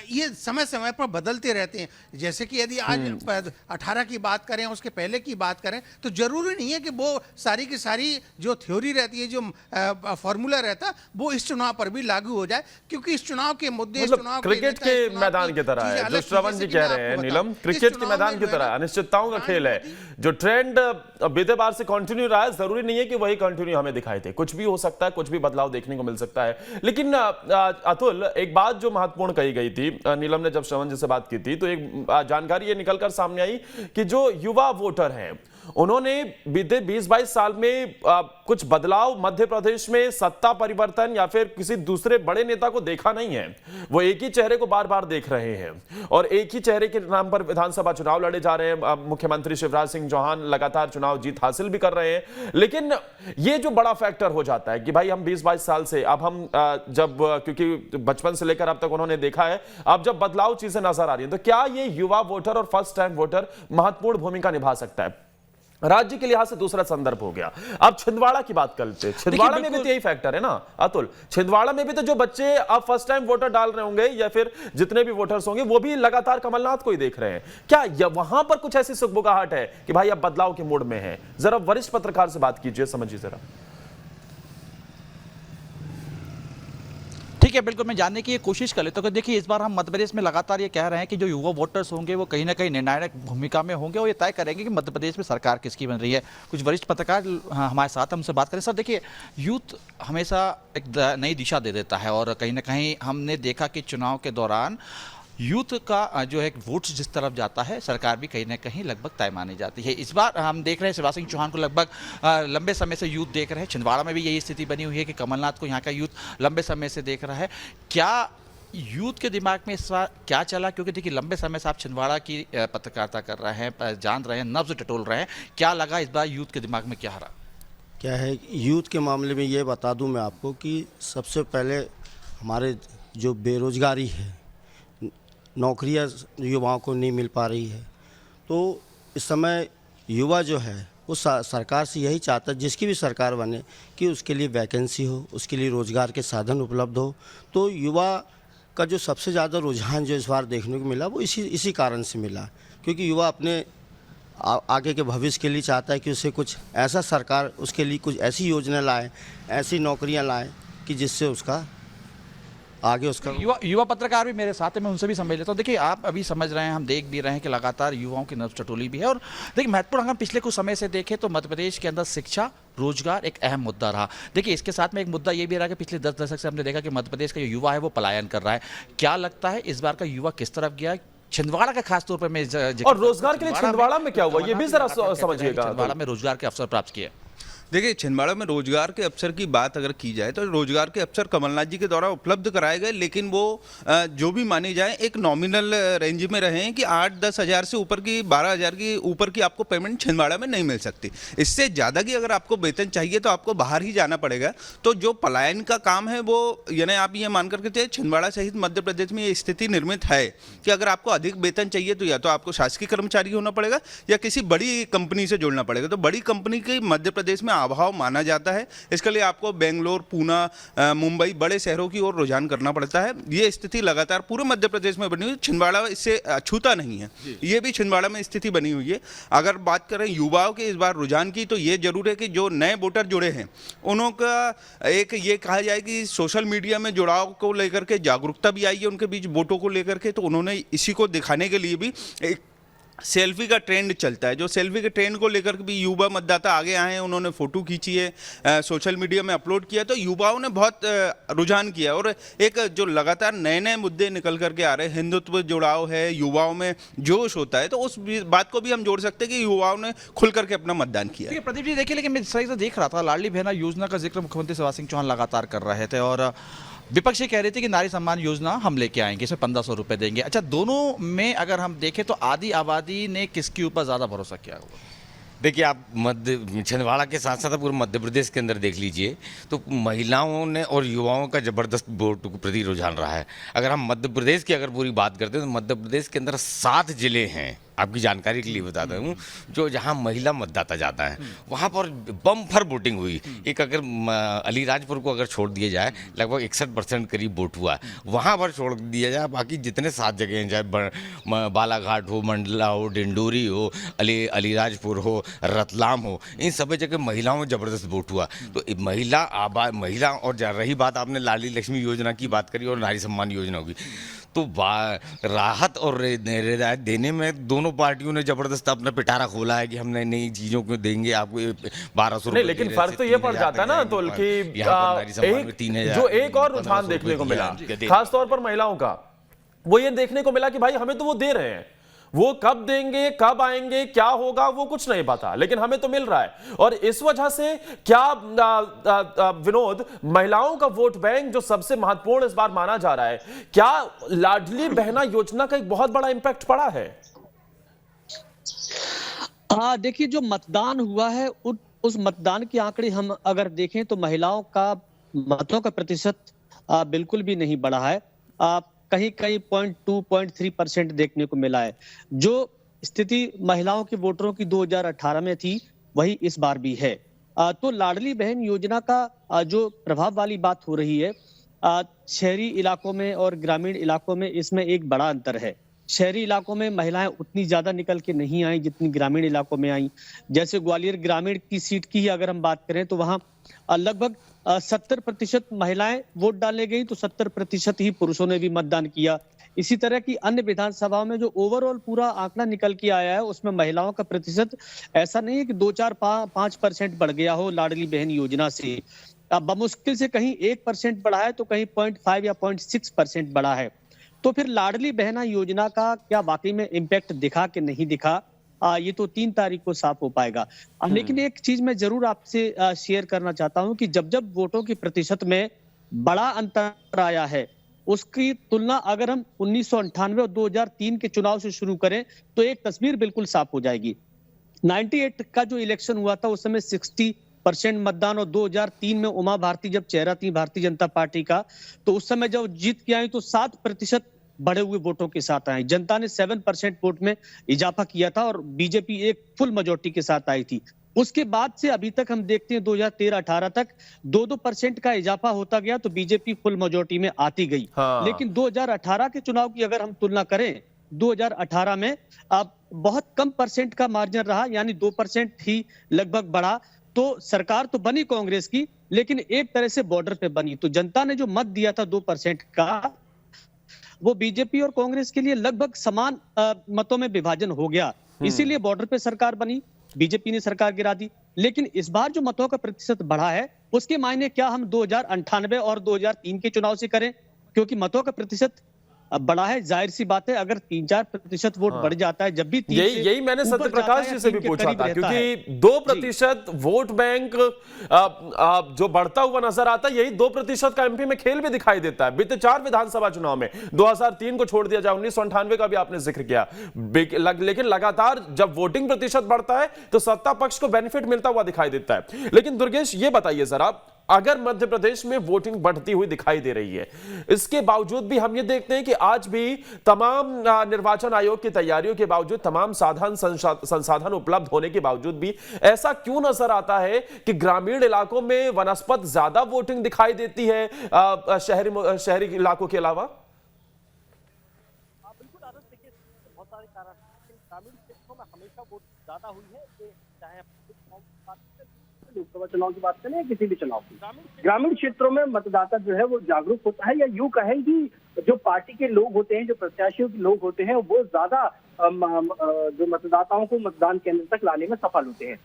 ये समय समय पर बदलते रहते हैं। जैसे कि यदि आज 18 की बात करें, उसके पहले की बात करें, तो जरूरी नहीं है कि वो सारी की सारी जो थ्योरी रहती है, जो फॉर्मूला रहता है, वो इस चुनाव पर भी लागू हो जाए, क्योंकि इस चुनाव के मुद्दे मतलब क्रिकेट के मैदान की तरह है, जो श्रवण जी कह रहे हैं नीलम, क्रिकेट के मैदान की तरह अनिश्चितताओं का खेल है। जो ट्रेंड बीते बार से कंटिन्यू रहा है, जरूरी नहीं है कि वही कंटिन्यू हमें दिखाई दे, कुछ भी हो सकता है, कुछ भी बदलाव देखने को मिल सकता है। लेकिन अतुल, एक बात जो महत्वपूर्ण कही गई थी, नीलम ने जब श्रवण जी से बात की थी, तो एक जानकारी ये निकलकर सामने आई कि जो युवा वोटर हैं, उन्होंने बीते 20-22 साल में कुछ बदलाव मध्य प्रदेश में सत्ता परिवर्तन या फिर किसी दूसरे बड़े नेता को देखा नहीं है। वो एक ही चेहरे को बार बार देख रहे हैं और एक ही चेहरे के नाम पर विधानसभा चुनाव लड़े जा रहे हैं। मुख्यमंत्री शिवराज सिंह चौहान लगातार चुनाव जीत हासिल भी कर रहे हैं, लेकिन ये जो बड़ा फैक्टर हो जाता है कि भाई हम 20-22 साल से, अब हम जब, क्योंकि बचपन से लेकर अब तक उन्होंने देखा है, अब जब बदलाव चीजें नजर आ रही है, तो क्या ये युवा वोटर और फर्स्ट टाइम वोटर महत्वपूर्ण भूमिका निभा सकता है? राज्य के लिहाज से दूसरा संदर्भ हो गया। अब छिंदवाड़ा की बात करते हैं, छिंदवाड़ा में भी तो यही फैक्टर है ना अतुल। छिंदवाड़ा में भी तो जो बच्चे अब फर्स्ट टाइम वोटर डाल रहे होंगे या फिर जितने भी वोटर्स होंगे, वो भी लगातार कमलनाथ को ही देख रहे हैं। क्या वहां पर कुछ ऐसी सुगबुगाहट है कि भाई अब बदलाव के मूड में है? जरा वरिष्ठ पत्रकार से बात कीजिए, समझिए जरा। ठीक है, बिल्कुल मैं जानने की ये कोशिश कर लेता हूँ। देखिए, इस बार हम मध्य प्रदेश में लगातार ये कह रहे हैं कि जो युवा वोटर्स होंगे वो कहीं ना कहीं निर्णायक भूमिका में होंगे और ये तय करेंगे कि मध्य प्रदेश में सरकार किसकी बन रही है। कुछ वरिष्ठ पत्रकार हमारे साथ, हमसे बात करें। सर देखिए, यूथ हमेशा एक नई दिशा दे देता है और कहीं ना कहीं हमने देखा कि चुनाव के दौरान यूथ का जो है वोट्स जिस तरफ जाता है, सरकार भी कहीं ना कहीं लगभग तय मानी जाती है। इस बार हम देख रहे हैं शिवराज सिंह चौहान को लगभग लंबे समय से यूथ देख रहे हैं। छिंदवाड़ा में भी यही स्थिति बनी हुई है कि कमलनाथ को यहाँ का यूथ लंबे समय से देख रहा है। क्या यूथ के दिमाग में इस बार क्या चला? क्योंकि देखिए, लंबे समय से आप छिंदवाड़ा की पत्रकारिता कर रहे हैं, जान रहे हैं, नब्ज टटोल रहे हैं। क्या लगा इस बार यूथ के दिमाग में क्या रहा? क्या है, यूथ के मामले में ये बता दूं मैं आपको कि सबसे पहले हमारे जो बेरोजगारी है, नौकरियां युवाओं को नहीं मिल पा रही है, तो इस समय युवा जो है वो सरकार से यही चाहता है, जिसकी भी सरकार बने, कि उसके लिए वैकेंसी हो, उसके लिए रोज़गार के साधन उपलब्ध हो। तो युवा का जो सबसे ज़्यादा रुझान जो इस बार देखने को मिला वो इसी कारण से मिला, क्योंकि युवा अपने आगे के भविष्य के लिए चाहता है कि उसे कुछ ऐसा सरकार उसके लिए कुछ ऐसी योजना लाए, ऐसी नौकरियां लाए कि जिससे उसका आगे उसका युवा पत्रकार भी मेरे साथ है, मैं उनसे भी समझ लेता हूँ। देखिए, आप अभी समझ रहे हैं, हम देख भी रहे हैं कि लगातार युवाओं की नब्ज टटोली भी है। और देखिए, महत्वपूर्ण अगर पिछले कुछ समय से देखें तो मध्य प्रदेश के अंदर शिक्षा, रोजगार एक अहम मुद्दा रहा। देखिए, इसके साथ में एक मुद्दा ये भी रहा कि पिछले 10 दशक से हमने देखा कि मध्य प्रदेश का जो युवा है वो पलायन कर रहा है। क्या लगता है इस बार का युवा किस तरफ गया? छिंदवाड़ा का खासतौर पर मैं और रोजगार के लिए छिंदवाड़ा में क्या हुआ, ये भी जरा समझिएगा। छिंदवाड़ा में रोजगार के अवसर प्राप्त किए। देखिए, छिंदवाड़ा में रोजगार के अवसर की बात अगर की जाए तो रोजगार के अवसर कमलनाथ जी के द्वारा उपलब्ध कराए गए, लेकिन वो जो भी माने जाए एक नॉमिनल रेंज में रहे हैं कि 8-10 हज़ार से ऊपर की 12 हज़ार की ऊपर की आपको पेमेंट छिंदवाड़ा में नहीं मिल सकती। इससे ज़्यादा की अगर आपको वेतन चाहिए तो आपको बाहर ही जाना पड़ेगा। तो जो पलायन का काम है वो, यानी आप ये मान करके चलिए, छिंदवाड़ा सहित मध्य प्रदेश में ये स्थिति निर्मित है कि अगर आपको अधिक वेतन चाहिए तो या तो आपको शासकीय कर्मचारी होना पड़ेगा या किसी बड़ी कंपनी से जुड़ना पड़ेगा। तो बड़ी कंपनी के मध्य प्रदेश में अभाव माना जाता है। इसके लिए आपको बेंगलोर, पूना, मुंबई, बड़े शहरों की ओर रुझान करना पड़ता है। ये स्थिति लगातार पूरे मध्य प्रदेश में बनी हुई है, छिंदवाड़ा इससे अछूता नहीं है। ये भी छिंदवाड़ा में स्थिति बनी हुई है। अगर बात करें युवाओं के इस बार रुझान की, तो ये जरूर है कि जो नए वोटर जुड़े हैं उनका एक ये कहा जाए कि सोशल मीडिया में जुड़ाव को लेकर के जागरूकता भी आई है उनके बीच वोटों को लेकर के। तो उन्होंने इसी को दिखाने के लिए भी सेल्फी का ट्रेंड चलता है, जो सेल्फी के ट्रेंड को लेकर भी युवा मतदाता आगे आए हैं, उन्होंने फ़ोटो खींची है, सोशल मीडिया में अपलोड किया, तो युवाओं ने बहुत रुझान किया। और एक जो लगातार नए नए मुद्दे निकल करके आ रहे हैं, हिंदुत्व जुड़ाव है, युवाओं में जोश होता है, तो उस बात को भी हम जोड़ सकते हैं कि युवाओं ने खुल करके अपना मतदान किया। प्रदीप जी देखिए, लेकिन मैं सही से देख रहा था, लाडली बहना योजना का जिक्र मुख्यमंत्री शिवराज सिंह चौहान लगातार कर रहे थे और विपक्ष ये कह रहे थे कि नारी सम्मान योजना हम लेके आएंगे, इसमें 1500 रुपए देंगे। अच्छा, दोनों में अगर हम देखें तो आधी आबादी ने किसके ऊपर ज़्यादा भरोसा किया होगा? देखिए, आप छिंदवाड़ा के साथ साथ पूरे मध्य प्रदेश के अंदर देख लीजिए तो महिलाओं ने और युवाओं का ज़बरदस्त वोट के प्रति रुझान रहा है। अगर हम मध्य प्रदेश की पूरी बात करते हैं तो मध्य प्रदेश के अंदर 7 जिले हैं, आपकी जानकारी के लिए बताता हूँ, जो जहाँ महिला मतदाता जाता है वहाँ पर बम्पर वोटिंग हुई। एक अगर अलीराजपुर को अगर छोड़ दिया जाए, लगभग 61% करीब वोट हुआ, वहाँ पर छोड़ दिया जाए बाकी जितने 7 जगह हैं, चाहे बालाघाट हो, मंडला हो, डिंडोरी हो, अलीराजपुर हो, रतलाम हो, इन सभी जगह महिलाओं में ज़बरदस्त वोट हुआ। तो महिला और रही बात आपने लाडली लक्ष्मी योजना की बात करी और नारी सम्मान योजना की, तो राहत और रियायत देने में दोनों पार्टियों ने जबरदस्त अपना पिटारा खोला है कि हमने नई चीजों को देंगे आपको 1200 रुपए। लेकिन फर्क तो ये पड़ जाता है ना तो कि जो एक और रुझान देखने को मिला खासतौर पर महिलाओं का, वो ये देखने को मिला कि भाई हमें तो वो दे रहे हैं, वो कब देंगे, कब आएंगे, क्या होगा वो कुछ नहीं पता, लेकिन हमें तो मिल रहा है। और इस वजह से क्या विनोद, महिलाओं का वोट बैंक जो सबसे महत्वपूर्ण इस बार माना जा रहा है, क्या लाडली बहना योजना का एक बहुत बड़ा इंपैक्ट पड़ा है? हाँ, देखिए, जो मतदान हुआ है उस मतदान के आंकड़े हम अगर देखें तो महिलाओं का मतों का प्रतिशत बिल्कुल भी नहीं बढ़ा है। कहीं कहीं 0.2-0.3% देखने को मिला है। जो स्थिति महिलाओं के वोटरों की 2018 में थी वही इस बार भी है। तो लाडली बहन योजना का जो प्रभाव वाली बात हो रही है, शहरी इलाकों में और ग्रामीण इलाकों में इसमें एक बड़ा अंतर है। शहरी इलाकों में महिलाएं उतनी ज्यादा निकल के नहीं आई जितनी ग्रामीण इलाकों में आई। जैसे ग्वालियर ग्रामीण की सीट की ही अगर हम बात करें तो वहां लगभग 70% महिलाएं वोट डालने गई, तो 70% ही पुरुषों ने भी मतदान किया। इसी तरह की अन्य विधानसभाओं में जो ओवरऑल पूरा आंकड़ा निकल के आया है उसमें महिलाओं का प्रतिशत ऐसा नहीं है कि 2-4-5% बढ़ गया हो लाडली बहन योजना से। बमुश्किल से कहीं 1% बढ़ा है तो कहीं 0.5 या 0.6% बढ़ा है। तो फिर लाडली बहना योजना का क्या वाकई में इम्पैक्ट दिखा कि नहीं दिखा, ये तो 3 तारीख को साफ हो पाएगा। लेकिन एक चीज मैं जरूर आपसे शेयर करना चाहता हूं कि जब जब वोटों की प्रतिशत में बड़ा अंतर आया है, उसकी तुलना अगर हम 1998 और 2003 के चुनाव से शुरू करें तो एक तस्वीर बिल्कुल साफ हो जाएगी। 98 का जो इलेक्शन हुआ था उस समय 60% मतदान, और 2003 में उमा भारती जब चेहरा थी भारतीय जनता पार्टी का, तो उस समय जब जीत के आई तो 7% बढ़े हुए वोटों के साथ आई। जनता ने 7% वोट में इजाफा किया था और बीजेपी एक फुल मेजॉरिटी के साथ आई थी। उसके बाद से अभी तक हम देखते हैं 2013-18 तक 2-2% का इजाफा होता गया तो बीजेपी फुल मेजॉरिटी में आती गई। लेकिन 2018 के चुनाव की अगर हम तुलना करें, 2018 में अब बहुत कम परसेंट का मार्जिन रहा, यानी 2% ही लगभग बढ़ा। तो सरकार तो बनी कांग्रेस की, लेकिन एक तरह से बॉर्डर पे बनी। तो जनता ने जो मत दिया था 2% का, वो बीजेपी और कांग्रेस के लिए लगभग समान मतों में विभाजन हो गया। इसीलिए बॉर्डर पे सरकार बनी, बीजेपी ने सरकार गिरा दी। लेकिन इस बार जो मतों का प्रतिशत बढ़ा है उसके मायने क्या हम 2098 और 2003 के चुनाव से करें? क्योंकि मतों का प्रतिशत बड़ा है, जाहिर सी बात है अगर 3-4% वोट बढ़ जाता है, जब भी यही मैंने सत्यप्रकाश जी से भी पूछा था, क्योंकि 2% वोट बैंक जो बढ़ता हुआ नजर आता है, यही 2% का एमपी में खेल भी दिखाई देता है। बीते 4 विधानसभा चुनाव में 2003 को छोड़ दिया जाए, 1998 का भी आपने जिक्र किया, लेकिन लगातार जब वोटिंग प्रतिशत बढ़ता है तो सत्ता पक्ष को बेनिफिट मिलता हुआ दिखाई देता है। लेकिन दुर्गेश ये बताइए जरा, अगर मध्य प्रदेश में वोटिंग बढ़ती हुई दिखाई दे रही है, इसके बावजूद भी हम ये देखते हैं कि आज भी तमाम निर्वाचन आयोग की तैयारियों के बावजूद, तमाम संसाधन उपलब्ध होने के बावजूद भी ऐसा क्यों नजर आता है कि ग्रामीण इलाकों में वनस्पत ज्यादा वोटिंग दिखाई देती है शहरी इलाकों के अलावा? बिल्कुल आदर्श, देखिए बहुत सारे कारण हैं, ग्रामीण क्षेत्रों में हमेशा वोट ज्यादा हुई है, चाहे लोकसभा चुनाव की बात करें या किसी भी चुनाव की, ग्रामीण क्षेत्रों में मतदाता जो है वो जागरूक होता है, या यूं कहें कि जो पार्टी के लोग होते हैं, जो प्रत्याशियों के लोग होते हैं, वो ज्यादा जो मतदाताओं को मतदान केंद्र तक लाने में सफल होते हैं।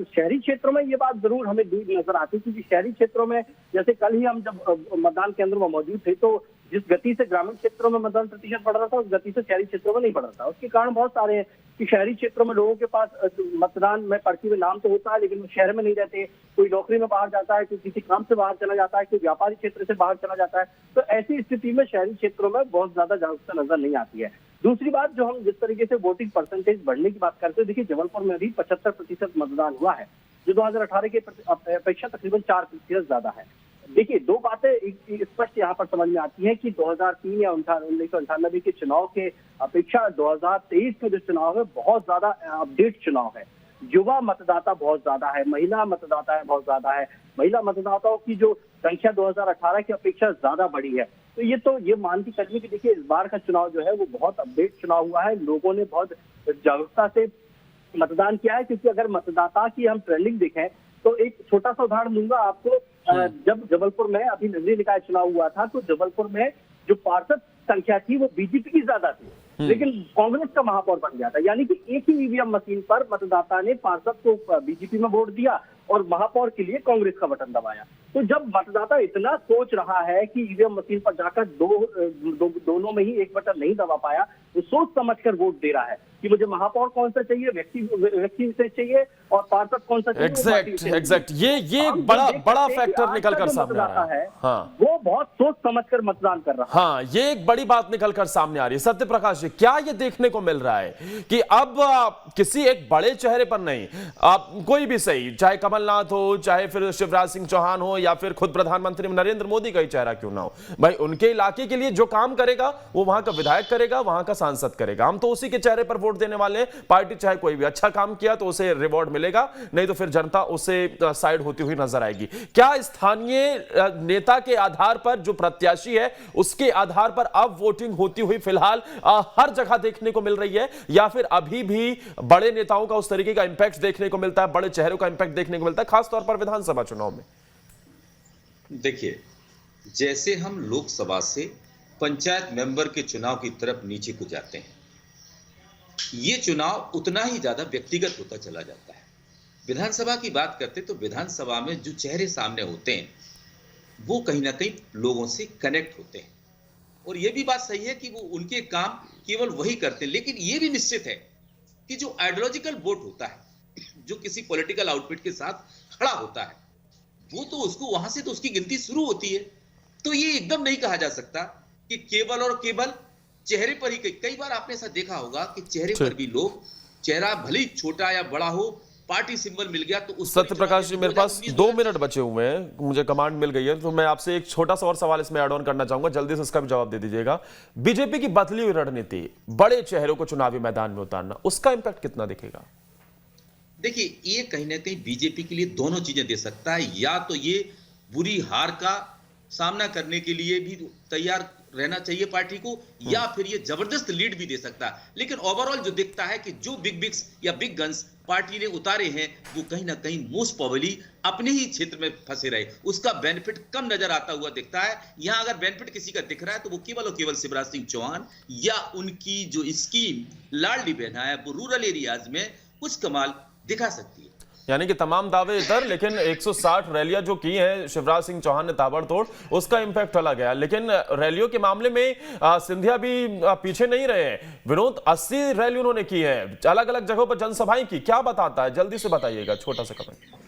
शहरी क्षेत्रों में ये बात जरूर हमें दूर नजर आती है, क्योंकि शहरी क्षेत्रों में जैसे कल ही हम जब मतदान केंद्र में मौजूद थे तो जिस गति से ग्रामीण क्षेत्रों में मतदान प्रतिशत बढ़ रहा था उस गति से शहरी क्षेत्रों में नहीं बढ़ रहा था। उसके कारण बहुत सारे हैं कि शहरी क्षेत्रों में लोगों के पास मतदान में पर्ची में नाम तो होता है, लेकिन वो शहर में नहीं रहते, कोई नौकरी में बाहर जाता है, कोई किसी काम से बाहर चला जाता है, कोई व्यापारिक क्षेत्र से बाहर चला जाता है। तो ऐसी स्थिति में शहरी क्षेत्रों में बहुत ज्यादा जागरूकता नजर नहीं आती है। दूसरी बात, जो हम जिस तरीके से वोटिंग परसेंटेज बढ़ने की बात करते हैं, देखिए जबलपुर में भी 75% मतदान हुआ है, जो 2018 के अपेक्षा तकरीबन 4% ज्यादा है। देखिए दो बातें स्पष्ट यहाँ पर समझ में आती है कि 2003 या 1998 के चुनाव के अपेक्षा 2023 का जो चुनाव है बहुत ज्यादा अपडेट चुनाव है। युवा मतदाता बहुत ज्यादा है, महिला मतदाता है बहुत ज्यादा है, महिला मतदाताओं की जो संख्या 2018 की अपेक्षा ज्यादा बढ़ी है। तो ये मान के चलिए कि देखिए इस बार का चुनाव जो है वो बहुत अपडेट चुनाव हुआ है, लोगों ने बहुत जागरूकता से मतदान किया है। क्योंकि अगर मतदाता की हम ट्रेंडिंग देखें तो एक छोटा सा उदाहरण दूंगा आपको। जब जबलपुर में अभी नगरीय निकाय चुनाव हुआ था तो जबलपुर में जो पार्षद संख्या थी वो बीजेपी की ज्यादा थी, लेकिन कांग्रेस का महापौर बन गया था। यानी कि एक ही ईवीएम मशीन पर मतदाता ने पार्षद को बीजेपी में वोट दिया और महापौर के लिए कांग्रेस का बटन दबाया। तो जब मतदाता इतना सोच रहा है कि ईवीएम मशीन पर जाकर दोनों में ही एक बटन नहीं दबा पाया, वो सोच समझकर वोट दे रहा है कि मुझे महापौर कौन सा चाहिए, व्यक्ति विशेष चाहिए और पार्षद कौन सा चाहिए। एग्जैक्ट ये बड़ा फैक्टर निकल कर सामने आ रहा है। हाँ, वो बहुत सोच समझकर मतदान कर रहा है। हाँ, ये एक बड़ी बात निकल कर सामने आ रही है। सत्य प्रकाश जी, क्या ये देखने को मिल रहा है कि अब किसी एक बड़े चेहरे पर नहीं, कोई भी सही, चाहे कमलनाथ हो, चाहे फिर शिवराज सिंह चौहान हो, या फिर खुद प्रधानमंत्री नरेंद्र मोदी का ही चेहरा क्यों ना हो, भाई उनके इलाके के लिए जो काम करेगा वो वहां का विधायक करेगा, वहां का सांसद करेगा। हम तो उसी के चेहरे पर वोट देने वाले हैं। पार्टी चाहे कोई भी अच्छा काम किया तो उसे रिवॉर्ड मिलेगा, नहीं तो फिर जनता उससे साइड होती हुई नजर आएगी। क्या स्थानीय नेता के आधार पर, जो प्रत्याशी है उसके आधार पर अब वोटिंग होती हुई फिलहाल हर जगह देखने को मिल रही है, या फिर अभी भी बड़े नेताओं का उस तरीके का इंपैक्ट देखने को मिलता है, बड़े चेहरों का इंपैक्ट देखने को मिलता है, खासतौर पर विधानसभा चुनाव में? देखिए, जैसे हम लोकसभा से पंचायत मेंबर के चुनाव की तरफ नीचे को जाते हैं, ये चुनाव उतना ही ज्यादा व्यक्तिगत होता चला जाता है। विधानसभा की बात करते तो विधानसभा में जो चेहरे सामने होते हैं वो कहीं ना कहीं लोगों से कनेक्ट होते हैं, और ये भी बात सही है कि वो उनके काम केवल वही करते हैं। लेकिन ये भी निश्चित है कि जो आइडियोलॉजिकल वोट होता है, जो किसी पॉलिटिकल आउटफिट के साथ खड़ा होता है, वो तो उसको वहां से तो उसकी गिनती शुरू होती है। तो ये एकदम नहीं कहा जा सकता कि केवल और केवल चेहरे पर ही। कई बार आपने ऐसा देखा होगा कि चेहरे पर भी लोग, चेहरा भले ही छोटा या बड़ा हो, पार्टी सिंबल मिल गया तो उस। सत्य प्रकाश जी, मेरे पास 2 मिनट बचे हुए हैं, मुझे कमांड मिल गई है, तो मैं आपसे एक छोटा सा और सवाल इसमें ऐड ऑन करना चाहूंगा, जल्दी से इसका भी जवाब दे दीजिएगा। बीजेपी की बदली हुई रणनीति, बड़े चेहरों को चुनावी मैदान में उतारना, उसका इंपैक्ट कितना दिखेगा? देखिए, ये कहीं ना कहीं बीजेपी के लिए दोनों चीजें दे सकता है। या तो ये बुरी हार का सामना करने के लिए भी तैयार रहना चाहिए पार्टी को, या फिर ये जबरदस्त लीड भी दे सकता है। लेकिन ओवरऑल जो दिखता है कि जो बिग्स या बिग गन्स पार्टी ने उतारे हैं वो कहीं ना कहीं मोस्ट प्रोबेबली अपने ही क्षेत्र में फंसे रहे, उसका बेनिफिट कम नजर आता हुआ दिखता है। यहां अगर बेनिफिट किसी का दिख रहा है तो वो केवल और केवल शिवराज सिंह चौहान या उनकी जो स्कीम लाडली बहना है वो रूरल एरियाज में कुछ कमाल दिखा सकती है। यानी कि तमाम दावे इधर, लेकिन 160 रैलियां जो की हैं शिवराज सिंह चौहान ने ताबड़तोड़, उसका इंपैक्ट चला गया। लेकिन रैलियों के मामले में सिंधिया भी पीछे नहीं रहे हैं। विनोद, 80 रैली उन्होंने की है, अलग अलग जगहों पर जनसभाएं की, क्या बताता है? जल्दी से बताइएगा, छोटा सा कमेंट।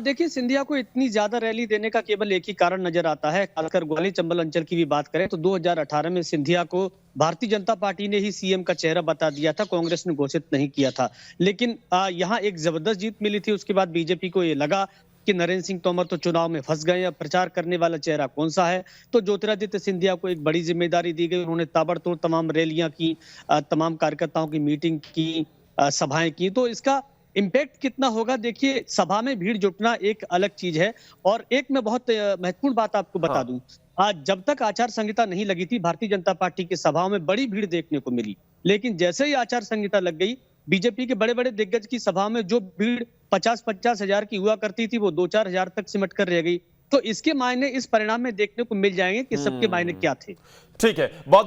देखिए, सिंधिया को इतनी ज्यादा रैली देने का केवल एक ही कारण नजर आता है। खासकर ग्वालियर चंबल अंचल की भी बात करें तो 2018 में सिंधिया को भारतीय जनता पार्टी ने ही सीएम का चेहरा बता दिया था, कांग्रेस ने घोषित नहीं किया था। लेकिन यहाँ एक जबरदस्त जीत मिली थी। उसके बाद बीजेपी को ये लगा कि नरेंद्र सिंह तोमर तो चुनाव में फंस गए, अब प्रचार करने वाला चेहरा कौन सा है। तो ज्योतिरादित्य सिंधिया को एक बड़ी जिम्मेदारी दी गई। उन्होंने ताबड़तोड़ तमाम रैलियां की, तमाम कार्यकर्ताओं की मीटिंग की, सभाएं की। तो इसका इम्पैक्ट कितना होगा, देखिए, सभा में भीड़ जुटना एक अलग चीज है। और एक मैं बहुत महत्वपूर्ण बात आपको बता दूं, आज जब तक आचार संहिता नहीं लगी थी भारतीय जनता पार्टी की सभाओं में बड़ी भीड़ देखने को मिली। लेकिन जैसे ही आचार संहिता लग गई, बीजेपी के बड़े बड़े दिग्गज की सभा में जो भीड़ 50-50 हजार की हुआ करती थी, वो 2-4 हजार तक सिमट कर रह गई। तो इसके मायने इस परिणाम में देखने को मिल जाएंगे कि सबके मायने क्या थे। ठीक है, बहुत बहुत